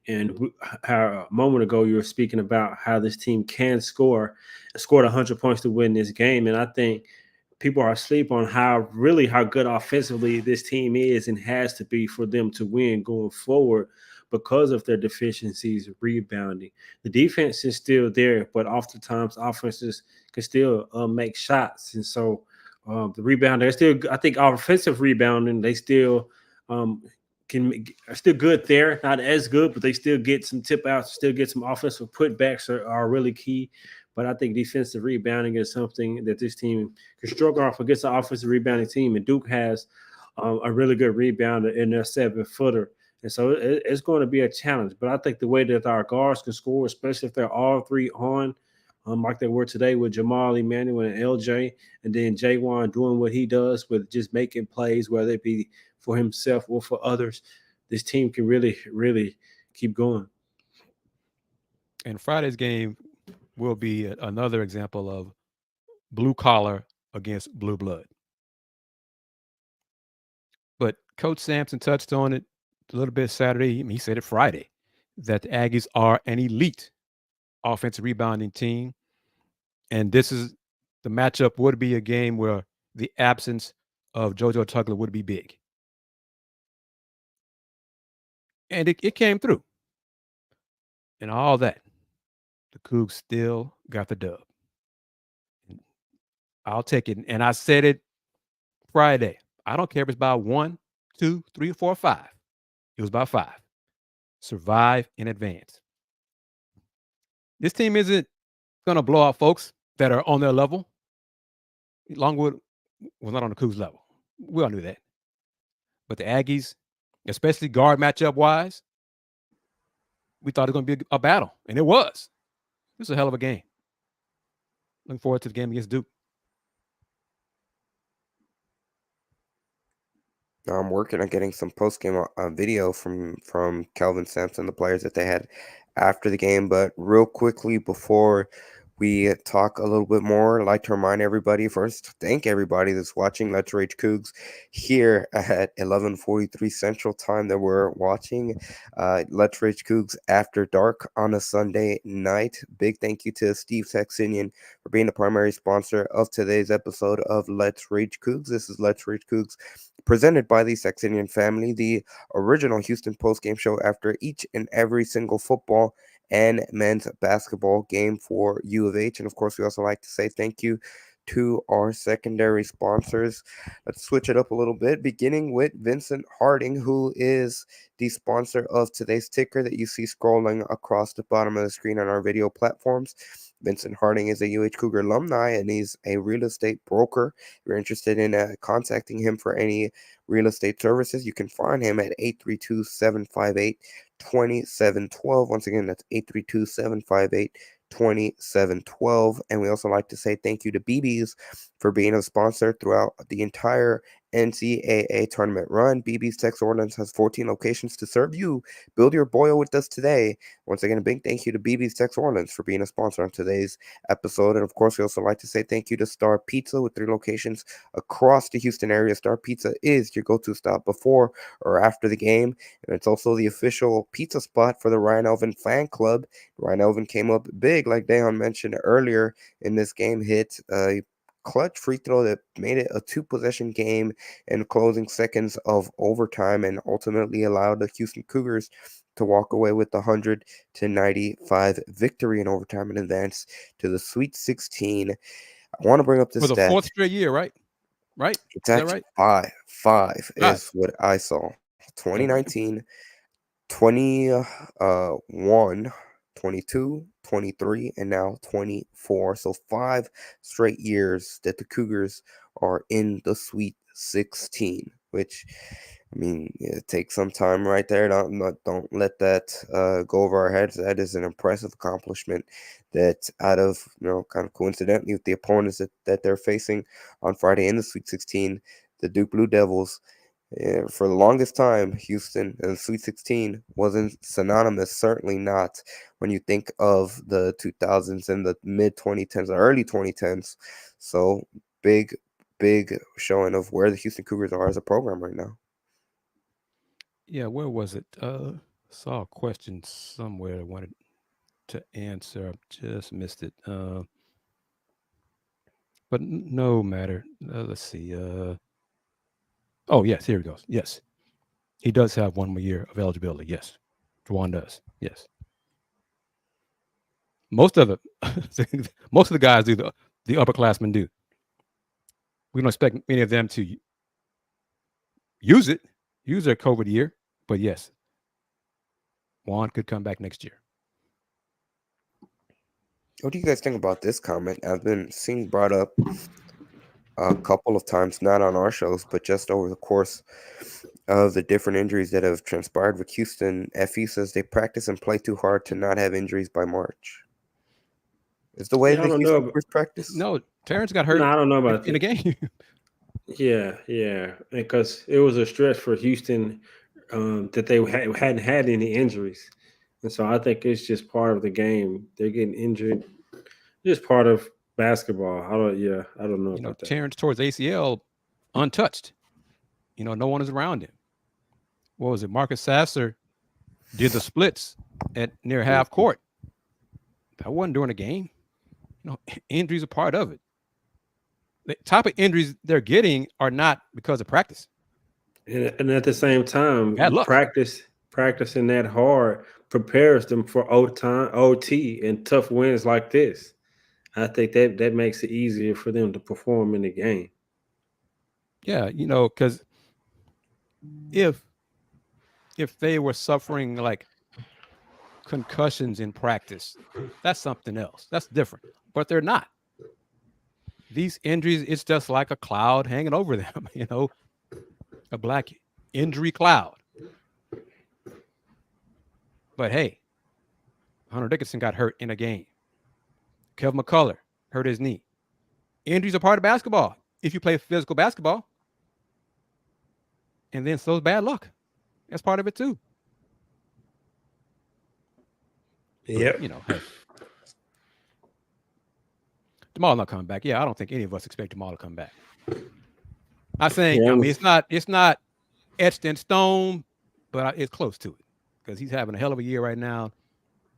And how a moment ago you were speaking about how this team can scored 100 points to win this game. And I think people are asleep on how good offensively this team is and has to be for them to win going forward because of their deficiencies rebounding. The defense is still there, but oftentimes offenses can still make shots. And so the rebound, they're still, I think our offensive rebounding, they still are still good there. Not as good, but they still get some tip outs, still get some offensive putbacks are really key. But I think defensive rebounding is something that this team can struggle off against an offensive rebounding team. And Duke has a really good rebounder in their 7-footer. And so it's going to be a challenge. But I think the way that our guards can score, especially if they're all three on, like they were today with Jamal, Emmanuel, and LJ, and then Jaywan doing what he does with just making plays, whether it be for himself or for others, this team can really, really keep going. And Friday's game will be another example of blue collar against blue blood. But Coach Sampson touched on it a little bit Saturday. I mean, he said it Friday that the Aggies are an elite offensive rebounding team. And this is the matchup would be a game where the absence of JoJo Tugler would be big. And it came through. And all that, the Cougs still got the dub. I'll take it. And I said it Friday. I don't care if it's by 1, 2, 3, 4, 5. It was by 5. Survive in advance. This team isn't going to blow out folks that are on their level. Longwood was not on the Cougs level. We all knew that. But the Aggies, especially guard matchup wise, we thought it was going to be a battle. And it was. This was a hell of a game. Looking forward to the game against Duke. I'm working on getting some post-game video from Kelvin Sampson, the players that they had after the game. But real quickly, before we talk a little bit more, I'd like to remind everybody first, thank everybody that's watching Let's Rage Cougs here at 11:43 Central Time that we're watching Let's Rage Cougs After Dark on a Sunday night. Big thank you to Steve Saxenian for being the primary sponsor of today's episode of Let's Rage Cougs. This is Let's Rage Cougs, presented by the Saxenian Family, the original Houston postgame show after each and every single football and men's basketball game for U of H. And of course, we also like to say thank you to our secondary sponsors. Let's switch it up a little bit, beginning with Vincent Harding, who is the sponsor of today's ticker that you see scrolling across the bottom of the screen on our video platforms. Vincent Harding is a UH Cougar alumni, and he's a real estate broker. If you're interested in contacting him for any real estate services, you can find him at 832-758-2712. Once again, that's 832-758-2712. And we also like to say thank you to BB's for being a sponsor throughout the entire NCAA tournament run. BB's Texas Ordnance has 14 locations to serve you. Build your boil with us today. Once again, a big thank you to BB's Texas Ordnance for being a sponsor on today's episode. And of course, we also like to say thank you to Star Pizza with 3 locations across the Houston area. Star Pizza is your go-to stop before or after the game. And it's also the official pizza spot for the Ryan Elvin fan club. Ryan Elvin came up big, like Dejan mentioned earlier in this game, hit a clutch free throw that made it a 2-possession game in closing seconds of overtime and ultimately allowed the Houston Cougars to walk away with the 100-95 victory in overtime and advance to the Sweet 16. I want to bring up this For the 4th straight year, right? Right? It's actually right? Five is what I saw. 2019, 21, 22, 23, and now 24. So 5 straight years that the Cougars are in the Sweet 16, which, I mean, it takes some time right there. Don't let that go over our heads. That is an impressive accomplishment that out of, kind of coincidentally with the opponents that they're facing on Friday in the Sweet 16, the Duke Blue Devils, for the longest time, Houston and the Sweet 16 wasn't synonymous, certainly not when you think of the 2000s and the mid-2010s or early 2010s. So big showing of where the Houston Cougars are as a program right now. Yeah, where was it? Saw a question somewhere I wanted to answer. Just missed it. But no matter. Let's see. Oh, yes, here he goes. Yes. He does have 1 more year of eligibility. Yes. Juwan does. Yes. Most of the guys do, the upperclassmen do. We don't expect many of them to use their COVID year. But yes, Juwan could come back next year. What do you guys think about this comment? I've been seeing brought up a couple of times, not on our shows, but just over the course of the different injuries that have transpired with Houston. FE says they practice and play too hard to not have injuries by March. Is the way Yeah, I the don't Houston know. Cougars practice? No, Terrence got No, hurt I don't know about in the that. game. Yeah, because it was a stretch for Houston that they hadn't had any injuries, and so I think it's just part of the game. They're getting injured, just part of basketball. I don't know about that. Terrence towards ACL untouched. No one is around him. What was it? Marcus Sasser did the splits at near half court. That wasn't during a game. Injuries are part of it. The type of injuries they're getting are not because of practice. And at the same time, Bad luck. practicing that hard prepares them for OT, and tough wins like this. I think that makes it easier for them to perform in the game. Yeah, because if they were suffering like concussions in practice, that's something else. That's different. But they're not. These injuries, it's just like a cloud hanging over them, a black injury cloud. But hey, Hunter Dickinson got hurt in a game. Kevin McCullough hurt his knee. Injuries are part of basketball if you play physical basketball. And then so's bad luck. That's part of it too. Yep. Hey. Jamal not coming back. Yeah, I don't think any of us expect Jamal to come back. I think, it's not etched in stone, but it's close to it because he's having a hell of a year right now.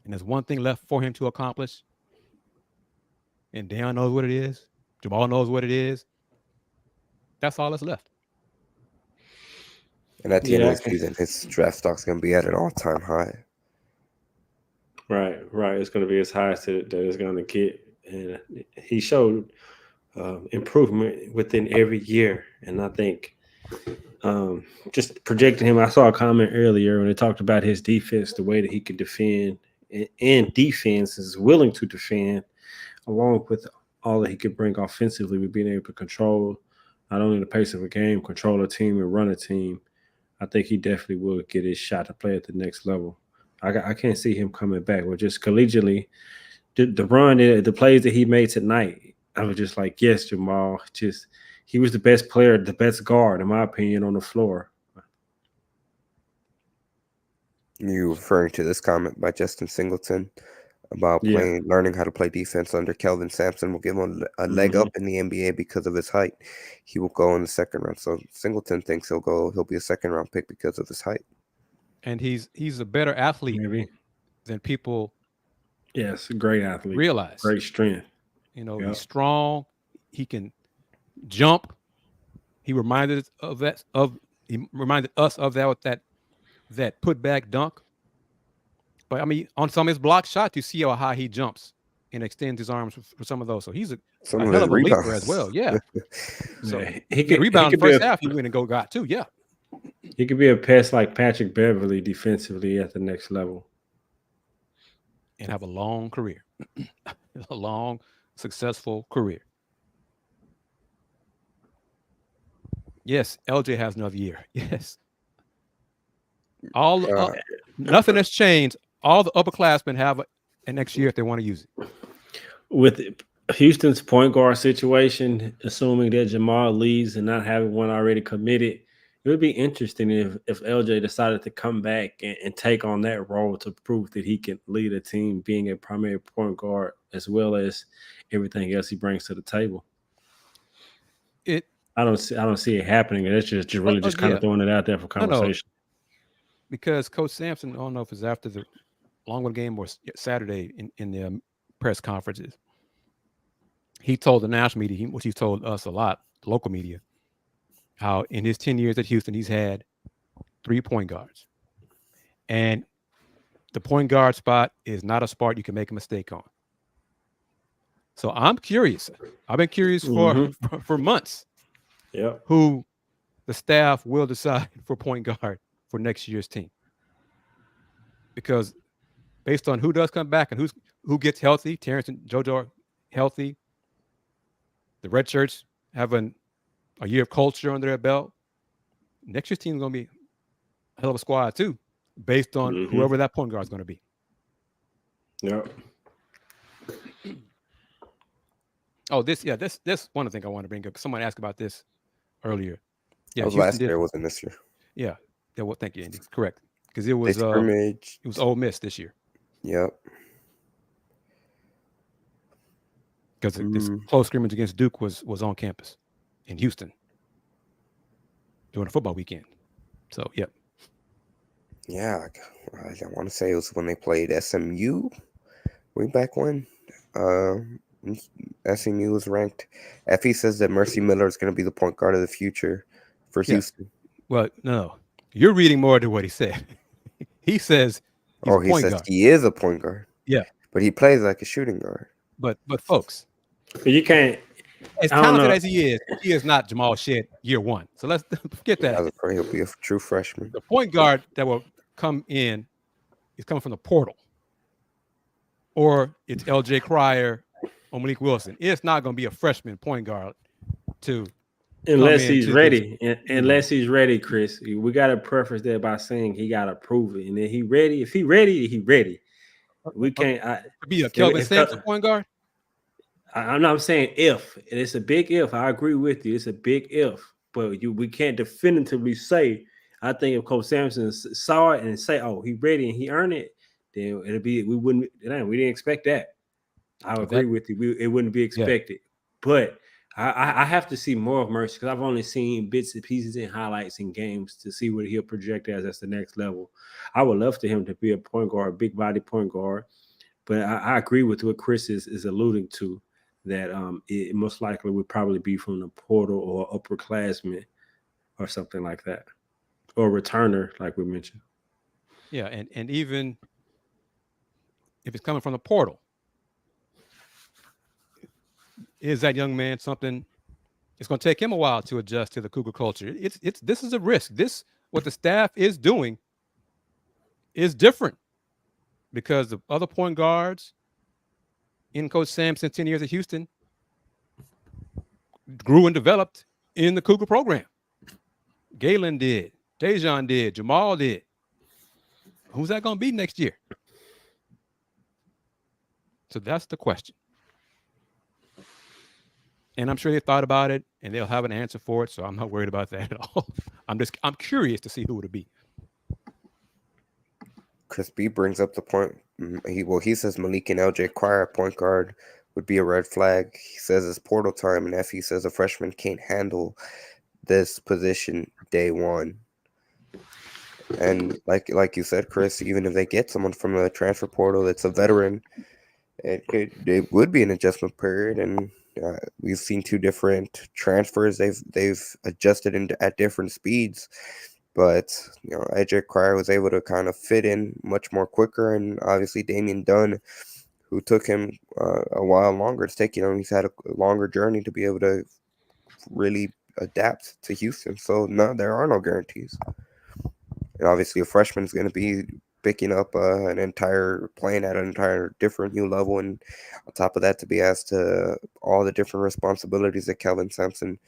And there's one thing left for him to accomplish. And Deion knows what it is. Jamal knows what it is. That's all that's left. And at the end of the season, his draft stock's going to be at an all-time high. Right. It's going to be as high as that it's going to get. And he showed improvement within every year. And I think just projecting him, I saw a comment earlier when they talked about his defense, the way that he could defend, and defense is willing to defend, along with all that he could bring offensively with being able to control not only the pace of a game, control a team, and run a team. I think he definitely will get his shot to play at the next level. I can't see him coming back. But just collegiately, the run, the plays that he made tonight, I was just like, yes, Jamal. He was the best player, the best guard, in my opinion, on the floor. You referring to this comment by Justin Singleton about learning how to play defense under Kelvin Sampson will give him a leg up in the NBA because of his height. He will go in the second round. So Singleton thinks he'll be a second round pick because of his height. And he's a better athlete than people. Yes, a great athlete. Realize. Great strength. He's strong. He can jump. He reminded us of that with that putback dunk. But I mean, on some of his block shots, you see how high he jumps and extends his arms for some of those. So he's a hell of a leaper as well. Yeah. So he could rebound in the first half. He went and got too. Yeah. He could be a pest like Patrick Beverly defensively at the next level. And have a long career. A long, successful career. Yes, LJ has another year. Yes. Nothing has changed. All the upperclassmen have an next year if they want to use it. With Houston's point guard situation, assuming that Jamal leaves and not having one already committed, it would be interesting if LJ decided to come back and take on that role to prove that he can lead a team being a primary point guard as well as everything else he brings to the table. I don't see it happening. It's just really kind of throwing it out there for conversation. No. Because Coach Sampson, I don't know if it's after the Longwood game or Saturday in the press conferences, he told the national media, which he's told us a lot, the local media, how in his 10 years at Houston, he's had 3 point guards. And the point guard spot is not a spot you can make a mistake on. So I'm curious. I've been curious for months. Yeah. Who the staff will decide for point guard for next year's team. Because based on who does come back and who's who gets healthy. Terrence and JoJo are healthy. The red shirts have a year of culture under their belt. Next year's team is going to be a hell of a squad too, based on whoever that point guard is going to be. Yep. Oh, this one thing I want to bring up. Someone asked about this earlier. Yeah, that was last year. It wasn't this year. Yeah. Well, thank you, Andy. Correct. Because it was scrimmage. It was Ole Miss this year. Yep. Because this close scrimmage against Duke was on campus in Houston during a football weekend. So, yep. Yeah, I want to say it was when they played SMU way back when. SMU was ranked. Effie says that Mercy Miller is going to be the point guard of the future for Houston. Well, no. You're reading more than what he said. He says he's a point guard. He is a point guard. Yeah. But he plays like a shooting guard. But folks, you can't. As talented as he is not Jamal Shead year one. So let's forget that. He'll be a true freshman. The point guard that will come in is coming from the portal. Or it's LJ Cryer or Malik Wilson. It's not going to be a freshman point guard unless he's ready. Unless he's ready, Chris. We got to preface that by saying he got to prove it. And then he ready. If he ready, he ready. We can't be a Kelvin Sampson point guard. I'm not saying if. It's a big if. I agree with you. It's a big if. But we can't definitively say. I think if Coach Sampson saw it and say, "Oh, he ready and he earned it," then it'll be. We didn't expect that. I agree with you. It wouldn't be expected. Yeah. But I have to see more of Mercy because I've only seen bits and pieces and highlights in games to see what he'll project as the next level. I would love for him to be a point guard, big body point guard. But I agree with what Chris is alluding to. That it most likely would probably be from the portal or upperclassman or something like that, or returner, like we mentioned. Yeah, and even if it's coming from the portal, is that young man something? It's going to take him a while to adjust to the Cougar culture. This is a risk. What the staff is doing is different because the other point guards in Coach Sampson's 10 years at Houston grew and developed in the Cougar program. Galen did. Dejan did. Jamal did. Who's that going to be next year? So that's the question. And I'm sure they thought about it and they'll have an answer for it. So I'm not worried about that at all. I'm curious to see who it'll be. Chris B brings up the point. He says Malik and LJ Cryer point guard would be a red flag. He says it's portal time, and Effie says a freshman can't handle this position day one. And like you said, Chris, even if they get someone from the transfer portal that's a veteran, it would be an adjustment period. And we've seen two different transfers. They've adjusted at different speeds. But, AJ Cryer was able to kind of fit in much more quicker. And obviously Damian Dunn, who took him a while longer to take, he's had a longer journey to be able to really adapt to Houston. So, no, there are no guarantees. And obviously a freshman is going to be picking up playing at an entire different new level. And on top of that, to be asked to all the different responsibilities that Kelvin Sampson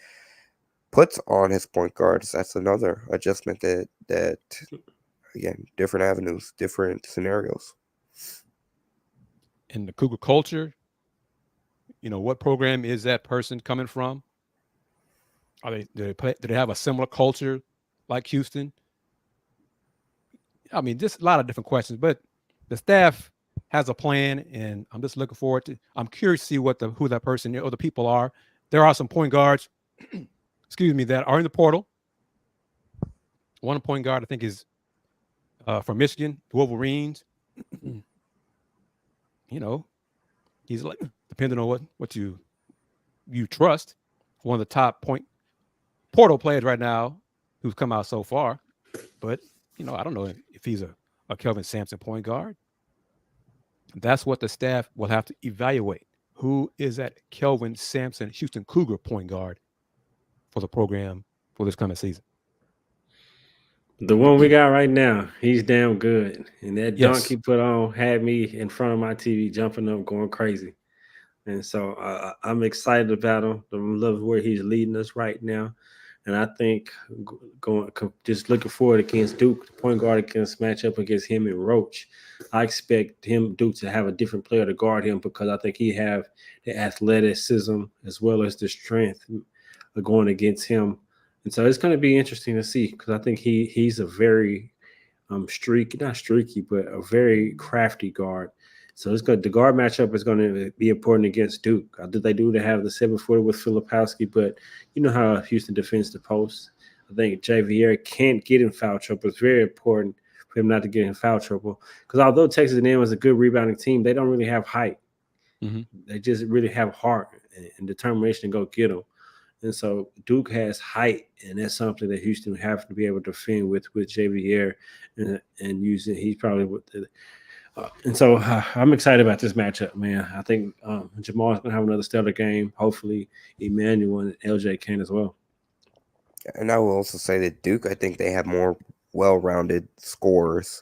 puts on his point guards, that's another adjustment that again, different avenues, different scenarios. In the Cougar culture, what program is that person coming from? Do they have a similar culture like Houston? I mean, just a lot of different questions, but the staff has a plan, and I'm just looking forward to. I'm curious to see who that person or the people are. There are some point guards, that are in the portal. One point guard, I think, is from Michigan, the Wolverines. He's like, depending on what you trust, one of the top portal players right now who's come out so far. But I don't know if he's a Kelvin Sampson point guard. That's what the staff will have to evaluate. Who is that Kelvin Sampson Houston Cougar point guard for the program for this coming season? The one we got right now, he's damn good. And that dunk Yes. he put on had me in front of my TV jumping up, going crazy. And so I'm excited about him. I love where he's leading us right now. And I think just looking forward against Duke, the point guard against match up against him and Roach. I expect Duke to have a different player to guard him because I think he have the athleticism as well as the strength going against him. And so it's going to be interesting to see because I think he's a very not streaky, but a very crafty guard. So it's good. The guard matchup is going to be important against Duke. They do to have the 7-footer with Filipowski, but you know how Houston defends the post. I think Javier can't get in foul trouble. It's very important for him not to get in foul trouble because although Texas A&M is a good rebounding team, they don't really have height. Mm-hmm. They just really have heart and determination to go get them. And so Duke has height, and that's something that Houston would have to be able to defend with Javier and using. He's probably with the. And so I'm excited about this matchup, man. I think Jamal's going to have another stellar game. Hopefully, Emmanuel and LJ can as well. And I will also say that Duke, I think they have more well-rounded scorers.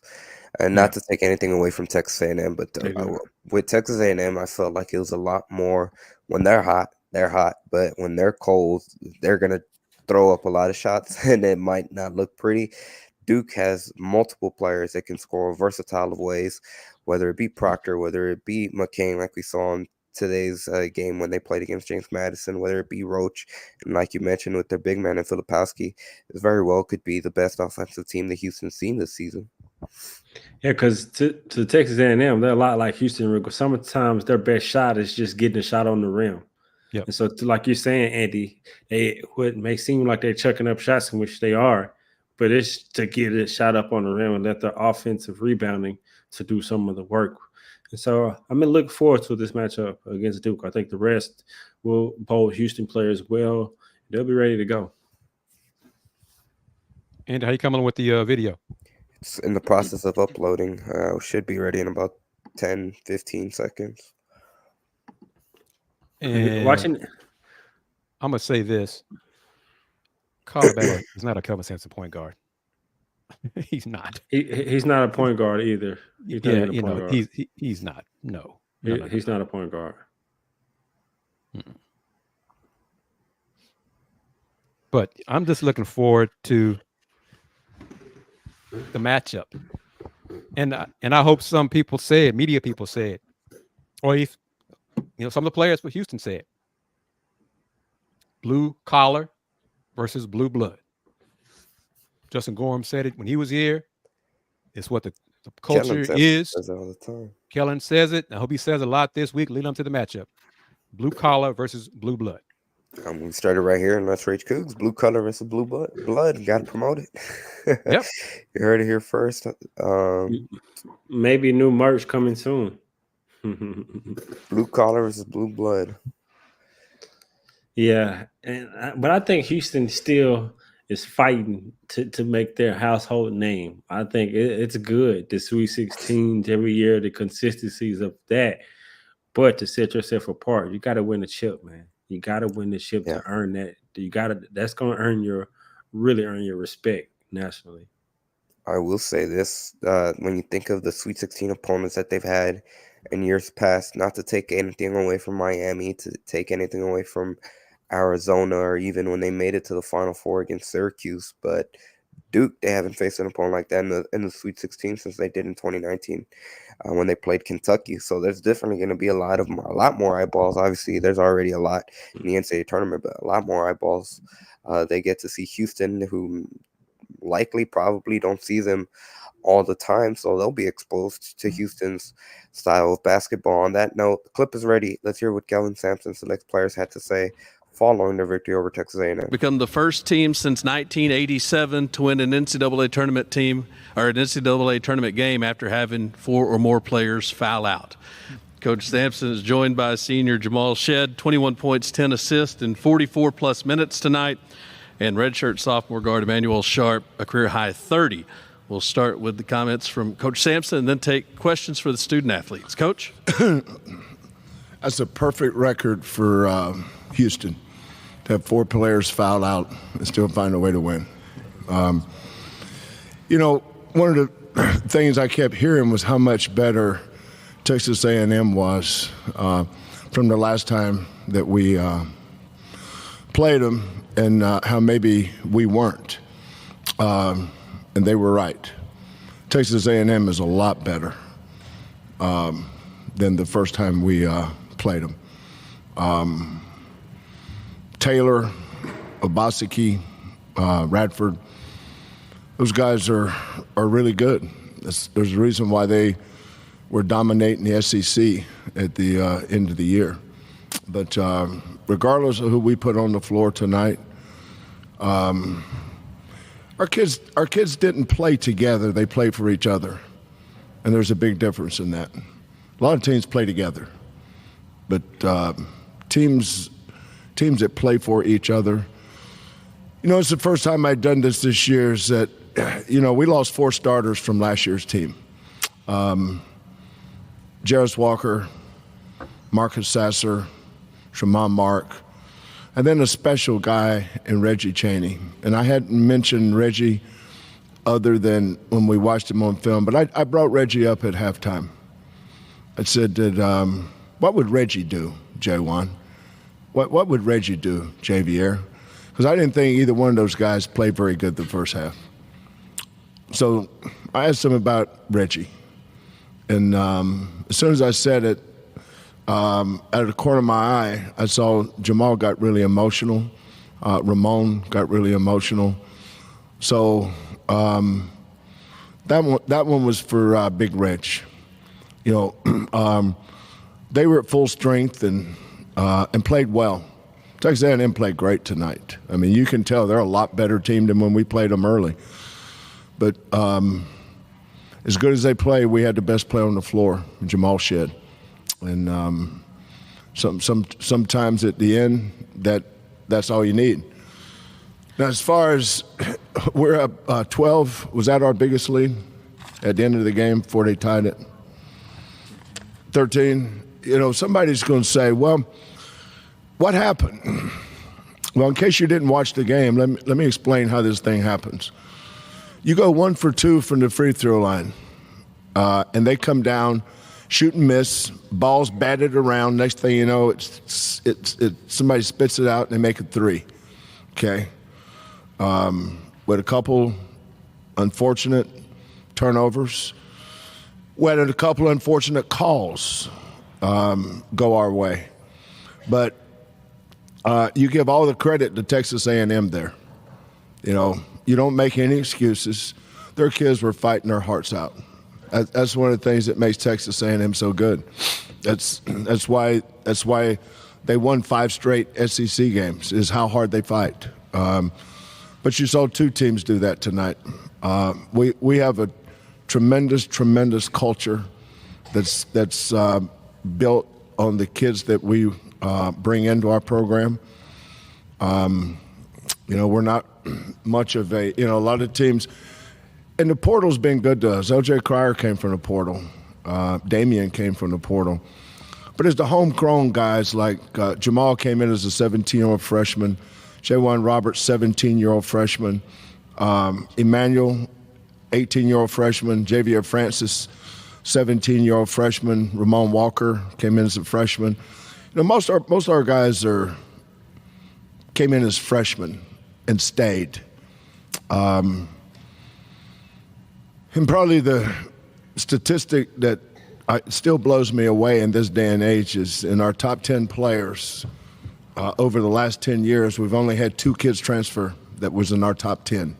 And not to take anything away from Texas A&M, but with Texas A&M, I felt like it was a lot more when they're hot, but when they're cold, they're going to throw up a lot of shots, and it might not look pretty. Duke has multiple players that can score versatile of ways, whether it be Proctor, whether it be McCain, like we saw in today's game when they played against James Madison, whether it be Roach, and like you mentioned with their big man in Filipowski, it very well could be the best offensive team that Houston's seen this season. Yeah, because to Texas A&M, they're a lot like Houston. Sometimes their best shot is just getting a shot on the rim. Yep. And so, like you're saying, Andy, what may seem like they're chucking up shots, in which they are, but it's to get a shot up on the rim and let the offensive rebounding to do some of the work. And so I'm going to look forward to this matchup against Duke. I think the rest will bowl Houston players well. They'll be ready to go. And how you coming with the video? It's in the process of uploading. Should be ready in about 10, 15 seconds. And watching, I'm going to say this. Colorado is not a Kelvin Sampson point guard. He's not. He's not a point guard either. He's he's not. No. He's not a point guard. But I'm just looking forward to the matchup, and I hope some people say it, media people say it, or if some of the players for Houston say it. Blue collar versus blue blood. Justin Gorham said it when he was here. It's what the culture is. Says it all the time. Kellen says it. I hope he says a lot this week leading up to the matchup. Blue collar versus blue blood. We started right here in Let's Rage Coogs. Blue collar versus blue blood. You got to promote it. Yep. You heard it here first. Maybe new merch coming soon. Blue collar versus blue blood. Yeah, but I think Houston still is fighting to make their household name. I think it's good, the Sweet 16 every year, the consistencies of that. But to set yourself apart, you got to win the chip, man. You got to win the chip to earn that. That's going to really earn your respect nationally. I will say this, when you think of the Sweet 16 opponents that they've had in years past, not to take anything away from Miami, to take anything away from Arizona, or even when they made it to the Final Four against Syracuse, but Duke, they haven't faced an opponent like that in the Sweet 16 since they did in 2019 when they played Kentucky. So there's definitely going to be a lot more eyeballs. Obviously, there's already a lot in the NCAA tournament, but a lot more eyeballs. They get to see Houston, who probably don't see them all the time, so they'll be exposed to Houston's style of basketball. On that note, the clip is ready. Let's hear what Kelvin Sampson select players had to say following their victory over Texas A&M. Become the first team since 1987 to win an NCAA tournament team or an NCAA tournament game after having 4 or more players foul out. Coach Sampson is joined by senior Jamal Shed, 21 points, 10 assists in 44-plus minutes tonight, and redshirt sophomore guard Emmanuel Sharp, a career-high 30. We'll start with the comments from Coach Sampson and then take questions for the student athletes. Coach? That's a perfect record for Houston to have 4 players foul out and still find a way to win. You know, one of the things I kept hearing was how much better Texas A&M was from the last time that we played them, and how maybe we weren't. And they were right. Texas A&M is a lot better than the first time we played them. Taylor, Obaseki, Radford, those guys are really good. There's a reason why they were dominating the SEC at the end of the year. But regardless of who we put on the floor tonight, our kids didn't play together. They played for each other, and there's a big difference in that. A lot of teams play together, but teams that play for each other. You know, it's the first time I've done this year. Is that, you know, we lost 4 starters from last year's team. Jarris Walker, Marcus Sasser, Tramon Mark, and then a special guy in Reggie Chaney. And I hadn't mentioned Reggie other than when we watched him on film, but I brought Reggie up at halftime. I said, what would Reggie do, J1? What would Reggie do, Javier? Because I didn't think either one of those guys played very good the first half. So I asked him about Reggie. And as soon as I said it, out of the corner of my eye, I saw Jamal got really emotional. Ramon got really emotional. So that one was for Big Reg. You know, they were at full strength and played well. Texas A&M played great tonight. I mean, you can tell they're a lot better team than when we played them early. But as good as they play, we had the best player on the floor, Jamal Shed. And sometimes at the end, that's all you need. Now, as far as we're up 12, was that our biggest lead at the end of the game before they tied it? 13. You know, somebody's going to say, well, what happened? Well, in case you didn't watch the game, let me explain how this thing happens. You go 1 for 2 from the free throw line, and they come down, shoot and miss, balls batted around. Next thing you know, it's somebody spits it out and they make it 3. Okay, with a couple unfortunate turnovers, with a couple unfortunate calls go our way, but you give all the credit to Texas A&M there. You know, you don't make any excuses. Their kids were fighting their hearts out. That's one of the things that makes Texas A&M so good. That's why they won 5 straight SEC games, is how hard they fight. But you saw 2 teams do that tonight. We have a tremendous culture that's built on the kids that we bring into our program. You know, we're not much of a, you know, a lot of teams, and the portal's been good to us. LJ Cryer came from the portal. Damian came from the portal. But it's the homegrown guys like Jamal came in as a 17-year-old freshman, Jaywan Roberts, 17-year-old freshman, Emmanuel, 18-year-old freshman, Javier Francis, 17-year-old freshman, Ramon Walker came in as a freshman. You know, most of our guys came in as freshmen and stayed. And probably the statistic that still blows me away in this day and age is in our top 10 players over the last 10 years, we've only had 2 kids transfer that was in our top 10.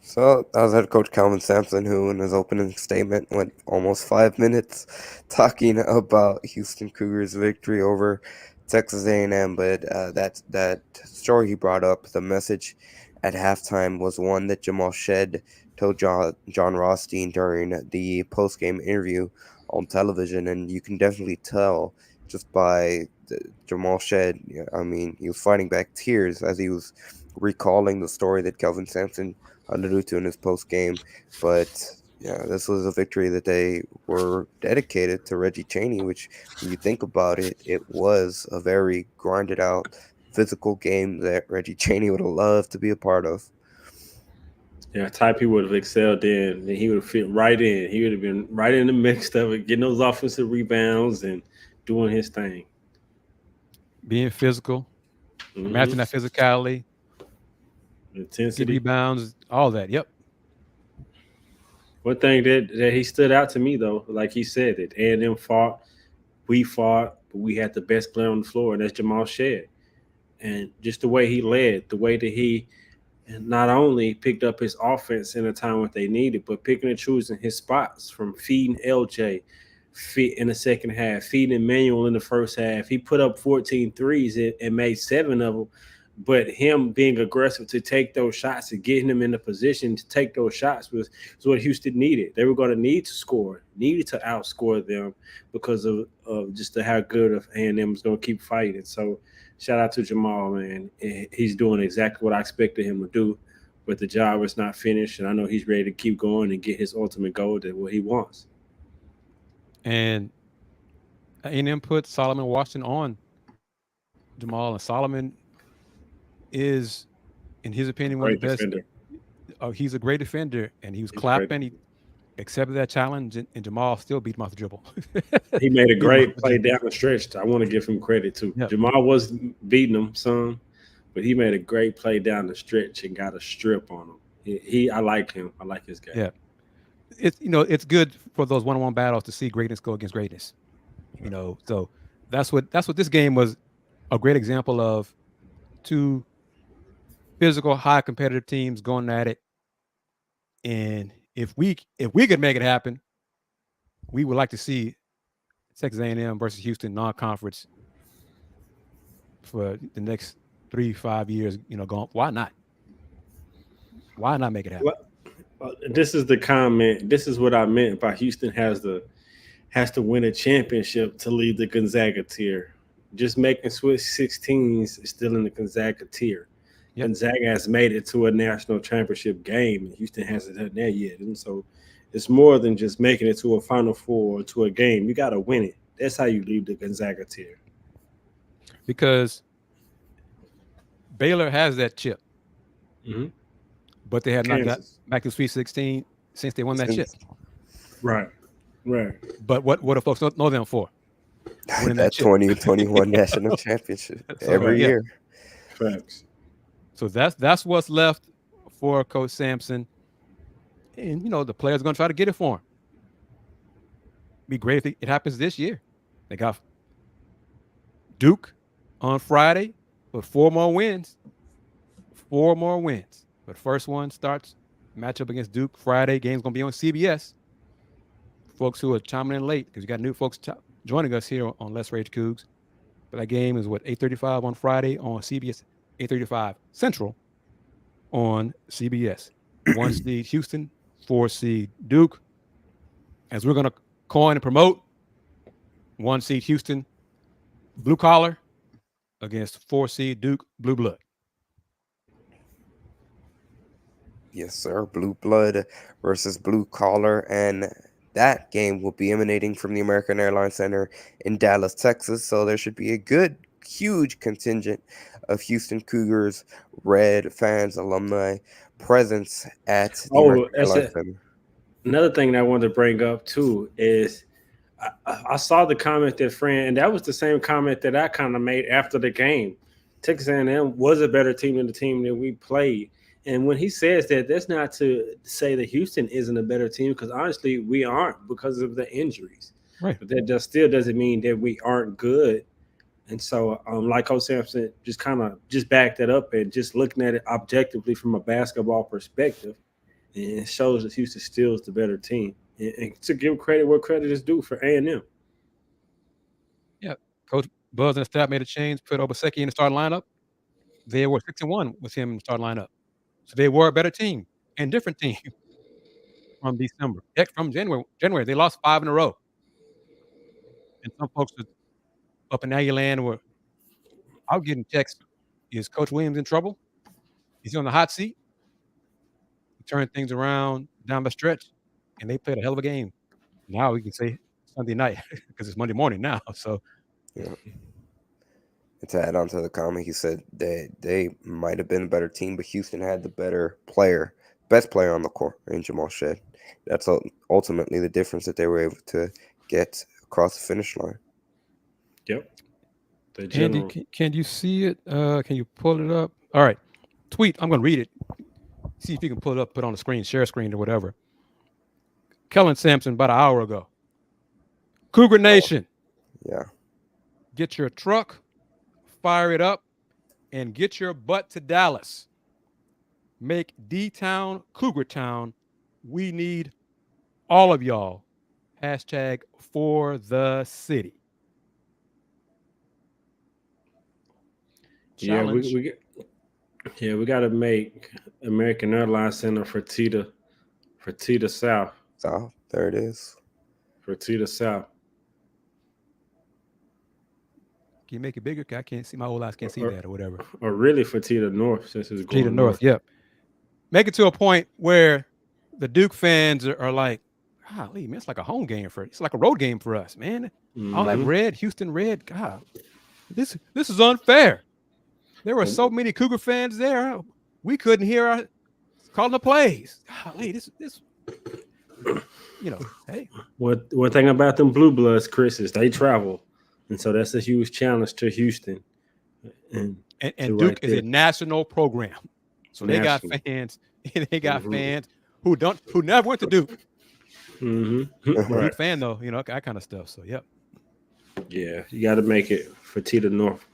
So that was head coach Calvin Sampson, who in his opening statement went almost 5 minutes talking about Houston Cougars' victory over Texas A&M. But that story he brought up, the message at halftime, was one that Jamal Shed told John Rothstein during the post-game interview on television. And you can definitely tell just by Jamal Shed, I mean, he was fighting back tears as he was recalling the story that Calvin Sampson alluded to in his post-game. But yeah, this was a victory that they were dedicated to Reggie Chaney, which, when you think about it, it was a very grinded out physical game that Reggie Chaney would have loved to be a part of. Yeah, type he would have excelled in, and he would have fit right in. He would have been right in the mix of it, getting those offensive rebounds and doing his thing. Being physical, Mm-hmm. matching that physicality, get Intensity. rebounds, all that. Yep. One thing that he stood out to me though, like he said, that A&M fought, we fought, but we had the best player on the floor, and that's Jamal Shed. And just the way he led, the way that he not only picked up his offense in a time when they needed, but picking and choosing his spots from feeding LJ fit in the second half, feeding Emmanuel in the first half. He put up 14 threes and made 7 of them. But him being aggressive to take those shots and getting them in the position to take those shots was what Houston needed. They were going to need to score, needed to outscore them because of just how good of A&M was going to keep fighting. So shout out to Jamal, man. He's doing exactly what I expected him to do, but the job is not finished, and I know he's ready to keep going and get his ultimate goal that what he wants. And A&M put Solomon Washington on Jamal, and Solomon is, in his opinion, one of Great the best. defender. He's a great defender, and he was He's clapping. He accepted that challenge, and Jamal still beat him off the dribble. He made a Beat him off great the play dribble. down the stretch. I want to give him credit too. Yep. Jamal was beating him some, but he made a great play down the stretch and got a strip on him. I like him. I like his game. Yeah, it's good for those one-on-one battles to see greatness go against greatness. So that's what this game was a great example of. Two physical, high competitive teams going at it, and if we could make it happen, we would like to see Texas A&M versus Houston non-conference for the next 3-5 years. Going, why not? Why not make it happen? This is the comment. This is what I meant by Houston has to win a championship to leave the Gonzaga tier. Just making Sweet 16s is still in the Gonzaga tier. Yep. Gonzaga has made it to a national championship game, and Houston hasn't done that yet. And so it's more than just making it to a Final Four or to a game. You got to win it. That's how you leave the Gonzaga tier. Because Baylor has that chip. Mm-hmm. But they have not got back to Sweet 16 since they won that chip. Right. But what do folks know them for? That 2021 national championship every year. Facts. So that's what's left for Coach Sampson. And, the players are going to try to get it for him. Be great if it happens this year. They got Duke on Friday with 4 more wins. 4 more wins. But first one starts matchup against Duke Friday. Game's going to be on CBS. Folks who are chiming in late, because you got new folks joining us here on Let's Rage Coogs. But that game is 8:35 on Friday on CBS, 8:35 Central on CBS. 1 seed Houston, 4 seed Duke. As we're going to coin and promote, 1 seed Houston, blue collar, against 4 seed Duke, blue blood. Yes, sir. Blue blood versus blue collar. And that game will be emanating from the American Airlines Center in Dallas, Texas. So there should be a good, huge contingent of Houston Cougars, Red fans, alumni presence at the American Airlines Center. Another thing that I wanted to bring up too is I saw the comment that Fran, and that was the same comment that I kind of made after the game. Texas A&M was a better team than the team that we played. And when he says that, that's not to say that Houston isn't a better team, because honestly, we aren't because of the injuries. Right. But that still doesn't mean that we aren't good. And so, like Coach Sampson, just back that up and just looking at it objectively from a basketball perspective, and it shows that Houston still is the better team. And to give credit where credit is due for A&M. Yeah, Coach Buzz and the staff made a change, put Obaseki in the starting lineup. They were 6-1 with him in the starting lineup. So they were a better team and different team from December. Heck, from January, they lost 5 in a row. And some folks up in Aggie land were out getting texts. Is Coach Williams in trouble? Is he on the hot seat? He turned things around down the stretch, and they played a hell of a game. Now we can say Sunday night because it's Monday morning now. So, yeah. And to add on to the comment, he said they might have been a better team, but Houston had the better best player on the court in Jamal Shead. That's ultimately the difference that they were able to get across the finish line. Yep. Andy, can you see it? Can you pull it up? All right. Tweet. I'm going to read it. See if you can pull it up, put it on the screen, share screen or whatever. Kellen Sampson about an hour ago. Cougar Nation. Yeah. Get your truck, fire it up, and get your butt to Dallas. Make D-Town Cougar Town. We need all of y'all. Hashtag for the city. Challenge. We got to make American Airlines Center Fertitta South. So there it is. Fertitta South. Can you make it bigger? I can't see, my old eyes can't see that or whatever. Or really Fertitta North, since it's going Fertitta North. Yep. Make it to a point where the Duke fans are like, golly, man, it's like a home game it's like a road game for us, man. Mm-hmm. All that red, Houston red. God, this is unfair. There were so many Cougar fans there. We couldn't hear calling the plays. Golly, this hey. One thing about them Blue Bloods, Chris, is they travel. And so that's a huge challenge to Houston. And Duke is a national program. So they got fans. They got fans who never went to Duke. Duke fan though, that kind of stuff. So yep. Yeah, you got to make it Fertitta North.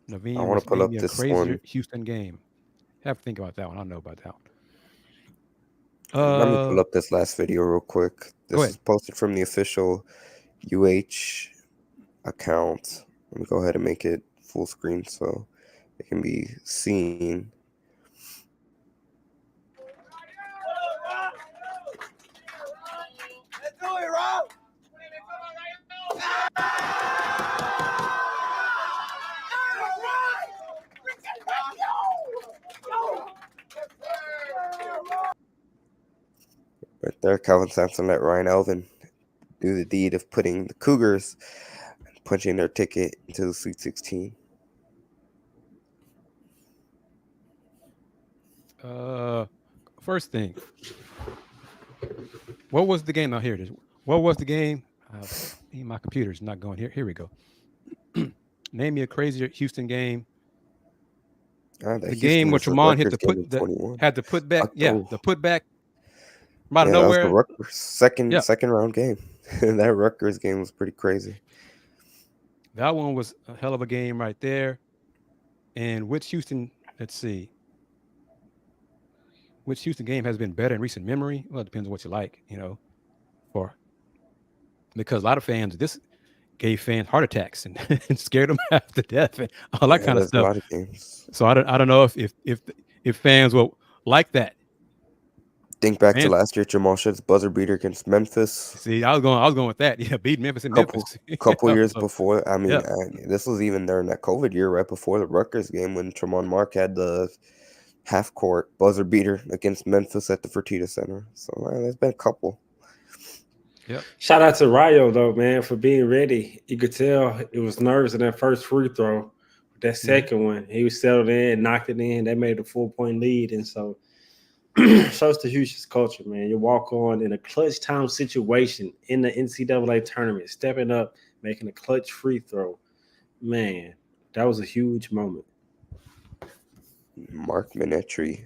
Naveen, I want to pull up this one. Houston game. Have to think about that one. I know about that one. Let me pull up this last video real quick. This is posted from the official UH account. Let me go ahead and make it full screen so it can be seen. Let's do it, Rob. Right there, Calvin Sampson let Ryan Elvin do the deed of putting the Cougars and punching their ticket into the Sweet 16. First thing, what was the game? Now here it is. What was the game? My computer's not going here. Here we go. Name me a crazier Houston game. The game where Tremont had to put back. The putback. Out of nowhere. That was the Rutgers second round game. That Rutgers game was pretty crazy. That one was a hell of a game right there. And which Houston? Let's see. Which Houston game has been better in recent memory? Well, it depends on what you like, because a lot of fans, this gave fans heart attacks and scared them half to death and all that kind of stuff. A lot of games. So I don't know if fans will like that. Think back to last year, Jamal Shead's buzzer beater against Memphis. See, I was going with that. Yeah, beat Memphis in Memphis. Couple years before. I mean, this was even during that COVID year, right before the Rutgers game, when Tremont Mark had the half-court buzzer beater against Memphis at the Fertitta Center. So there's been a couple. Yep. Shout out to Rayo though, man, for being ready. You could tell it was nerves in that first free throw. That second one, he was settled in, knocked it in. They made a 4-point lead, and so. Shows the Houston's culture, man. You walk on in a clutch time situation in the NCAA tournament, stepping up, making a clutch free throw. Man, that was a huge moment. Mark Minetria.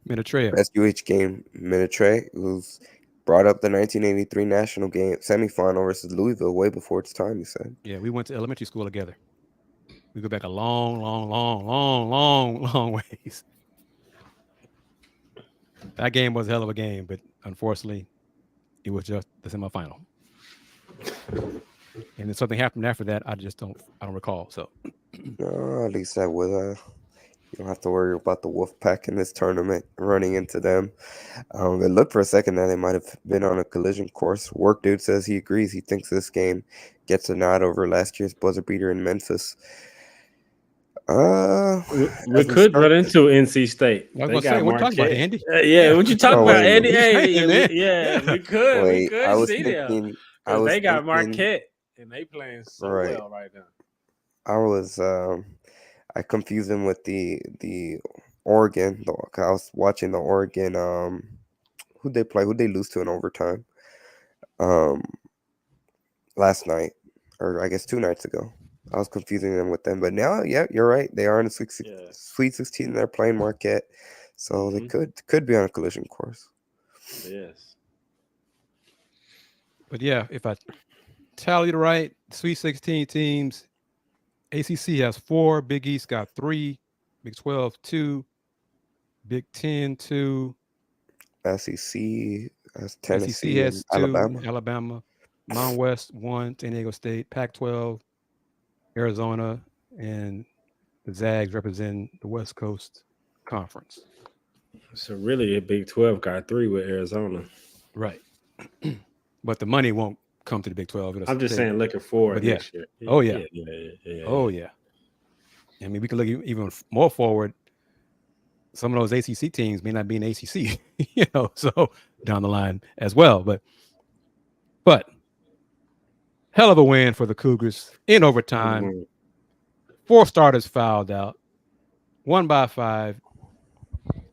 Best UH game. Minetria, who's brought up the 1983 national game semifinal versus Louisville way before its time, he said. Yeah, we went to elementary school together. We go back a long ways. That game was a hell of a game, but unfortunately, it was just the semifinal. And then something happened after that. I don't recall. So, no, at least that was you don't have to worry about the Wolfpack in this tournament running into them. It looked for a second that they might have been on a collision course. Work Dude says he agrees. He thinks this game gets a nod over last year's buzzer beater in Memphis. We could run into NC State. I was going to say, what you talking about, Andy? What you talking about, Andy? We could. Wait, we could see them. They got Marquette, and they playing so well right now. I confuse them with the Oregon. I was watching the Oregon. Who'd they play? Who'd they lose to in overtime? Last night, or I guess 2 nights ago. I was confusing them with them, but now, yeah, you're right. They are in the Sweet 16. They're playing Marquette, so they could be on a collision course. Yes. But yeah, if I tallied right, Sweet 16 teams, ACC has 4, Big East got 3, Big 12 2, Big 10 2, SEC has Tennessee SEC has and 2, Alabama, Mountain West 1, San Diego State, Pac-12, Arizona, and the Zags represent the West Coast Conference. So really, a Big 12 got 3 with Arizona. Right. But the money won't come to the Big 12. I'm just saying, looking forward next year. Oh, yeah. Oh, yeah. I mean, we can look even more forward. Some of those ACC teams may not be in ACC, so down the line as well. But hell of a win for the Cougars in overtime. Mm-hmm. 4 starters fouled out, 1 by 5,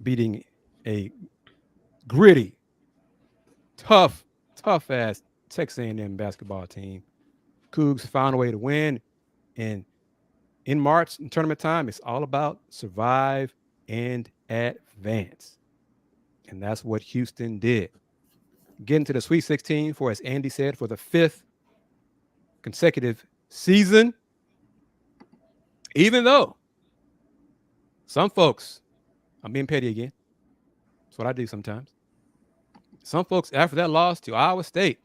beating a gritty, tough-ass Texas A&M basketball team. Cougs found a way to win, and in March, in tournament time, it's all about survive and advance. And that's what Houston did. Getting to the Sweet 16 for, as Andy said, for the 5th consecutive season, even though some folks, I'm being petty again, that's what I do sometimes. Some folks, after that loss to Iowa State,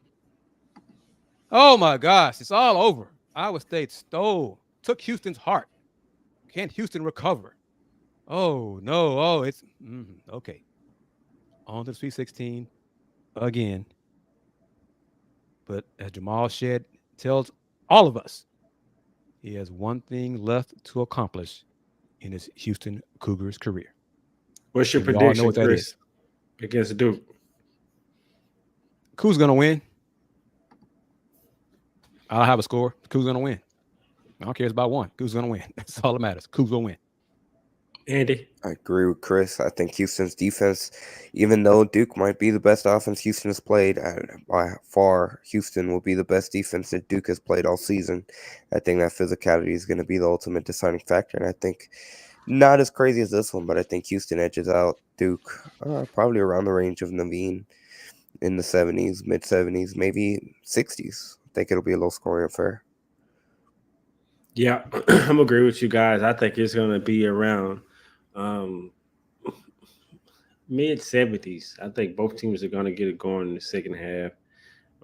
oh my gosh, it's all over. Iowa State took Houston's heart. Can't Houston recover? Oh, no. Oh, it's okay. On to the Sweet 16 again. But as Jamal Shed tells all of us, he has one thing left to accomplish in his Houston Cougars career. What's your And we all prediction, know what that Chris, is. against Duke? Cougars going to win. I don't have a score. Cougars going to win. I don't care if it's about 1. Cougars going to win. That's all that matters. Cougars will win. Andy? I agree with Chris. I think Houston's defense, even though Duke might be the best offense Houston has played, by far, Houston will be the best defense that Duke has played all season. I think that physicality is going to be the ultimate deciding factor, and I think not as crazy as this one, but I think Houston edges out Duke probably around the range of Naveen in the 70s, mid-70s, maybe 60s. I think it'll be a low-scoring affair. Yeah, I'm agree with you guys. I think it's going to be around mid-70s. I think both teams are going to get it going in the second half.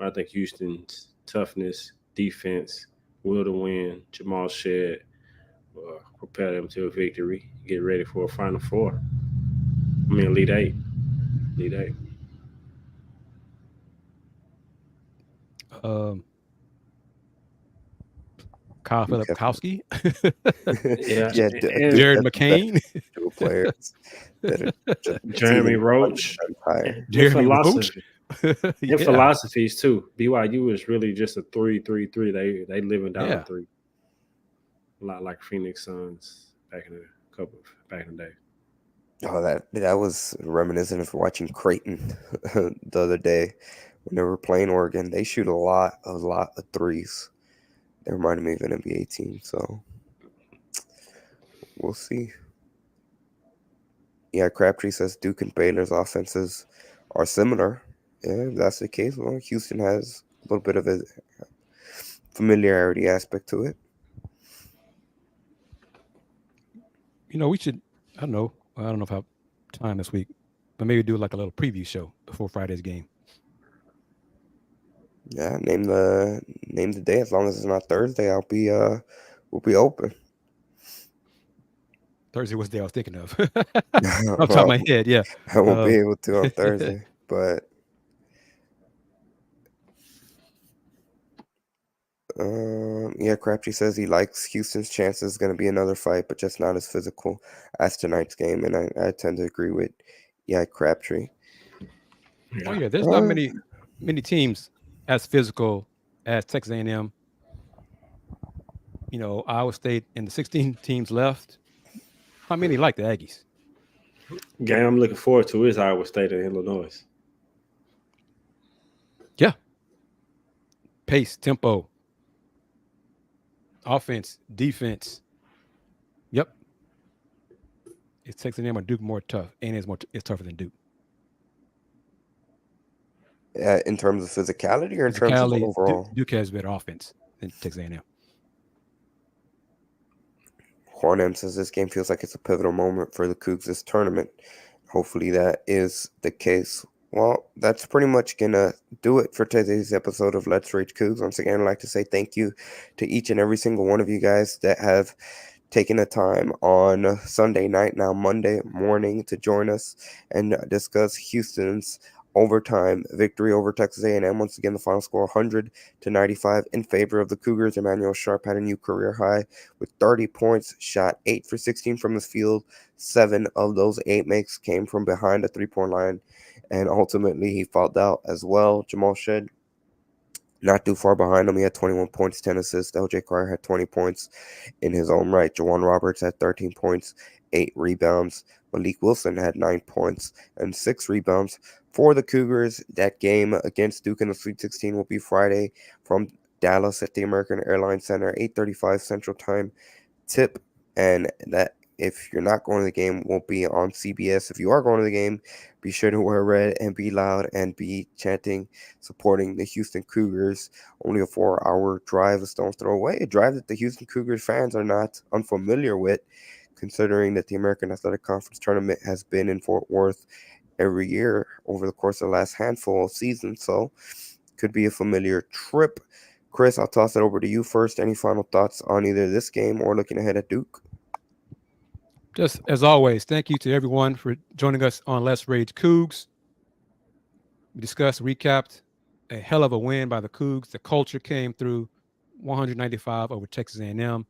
I think Houston's toughness, defense, will to win, Jamal Shed, propel them to a victory, get ready for a Final Four. Elite Eight. Kyle Filipkowski. Jared McCain. Players. Jeremy Roach. Jeremy Roach. Their philosophies too. BYU is really just a 3-3-3. They living down a 3. A lot like Phoenix Suns back in the day. Oh, that was reminiscent of watching Creighton the other day when they were playing Oregon. They shoot a lot of threes. They reminded me of an NBA team, so we'll see. Yeah, Crabtree says Duke and Baylor's offenses are similar. Yeah, if that's the case, well, Houston has a little bit of a familiarity aspect to it. We should, I don't know if I have time this week, but maybe do like a little preview show before Friday's game. Yeah, name the day. As long as it's not Thursday, we'll be open. Thursday was the day I was thinking of. Off the top of my head, yeah. I won't be able to on Thursday, but Crabtree says he likes Houston's chances. It's going to be another fight, but just not as physical as tonight's game, and I tend to agree with Crabtree. Oh yeah, there's not many teams as physical as Texas A&M. Iowa State and the 16 teams left How many like the Aggies? Game I'm looking forward to is Iowa State and Illinois. Yeah. Pace, tempo, offense, defense. Yep. It's Texas A&M or Duke more tough, and it's tougher than Duke. In terms of physicality or in terms of overall? Duke has better offense than Texas A&M. Hornem says this game feels like it's a pivotal moment for the Cougs this tournament. Hopefully that is the case. Well, that's pretty much going to do it for today's episode of Let's Rage Cougs. Once again, I'd like to say thank you to each and every single one of you guys that have taken the time on Sunday night, now Monday morning, to join us and discuss Houston's overtime victory over Texas A&M. Once again, the final score 100-95 in favor of the Cougars. Emmanuel Sharp had a new career high with 30 points, shot 8 for 16 from the field. 7 of those 8 makes came from behind the 3-point line, and ultimately he fouled out as well. Jamal Shed, not too far behind him. He had 21 points, 10 assists. LJ Cryer had 20 points in his own right. Jawan Roberts had 13 points, 8 rebounds. Malik Wilson had 9 points and 6 rebounds for the Cougars. That game against Duke in the Sweet 16 will be Friday from Dallas at the American Airlines Center, 8:35 Central Time tip. And that, if you're not going to the game, won't be on CBS. If you are going to the game, be sure to wear red and be loud and be chanting, supporting the Houston Cougars. Only a 4-hour drive, a stone's throw away. A drive that the Houston Cougars fans are not unfamiliar with, considering that the American Athletic Conference Tournament has been in Fort Worth every year over the course of the last handful of seasons. So could be a familiar trip. Chris, I'll toss it over to you first. Any final thoughts on either this game or looking ahead at Duke? Just as always, thank you to everyone for joining us on Let's Rage Cougs. We discussed, recapped a hell of a win by the Cougs. The culture came through, 195 over Texas A&M.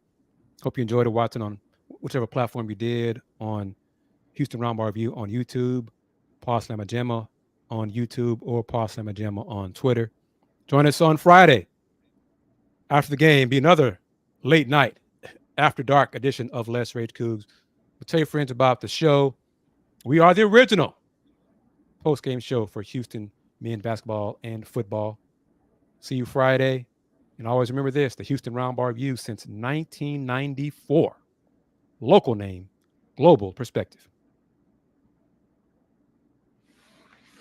Hope you enjoyed it watching on whichever platform you did, on Houston Roundbar Review on YouTube, Paul Slamma Jamma on YouTube, or Paul Slamma Jamma on Twitter. Join us on Friday after the game. Be another late night, after dark edition of Let's Rage Cougs. But tell your friends about the show. We are the original post-game show for Houston men's basketball and football. See you Friday. And always remember this, the Houston Roundbar Review since 1994. Local name, global perspective.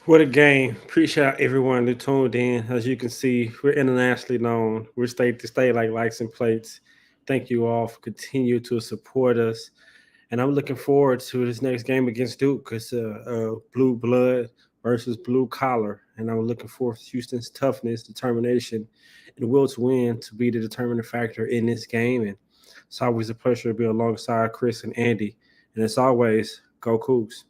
What a game. Appreciate everyone who tuned in. As you can see, we're internationally known. We're state to state like lights and plates. Thank you all for continue to support us. And I'm looking forward to this next game against Duke. It's blue blood versus blue collar. And I'm looking forward to Houston's toughness, determination, and will to win to be the determining factor in this game. And it's always a pleasure to be alongside Chris and Andy. And as always, go Cougs.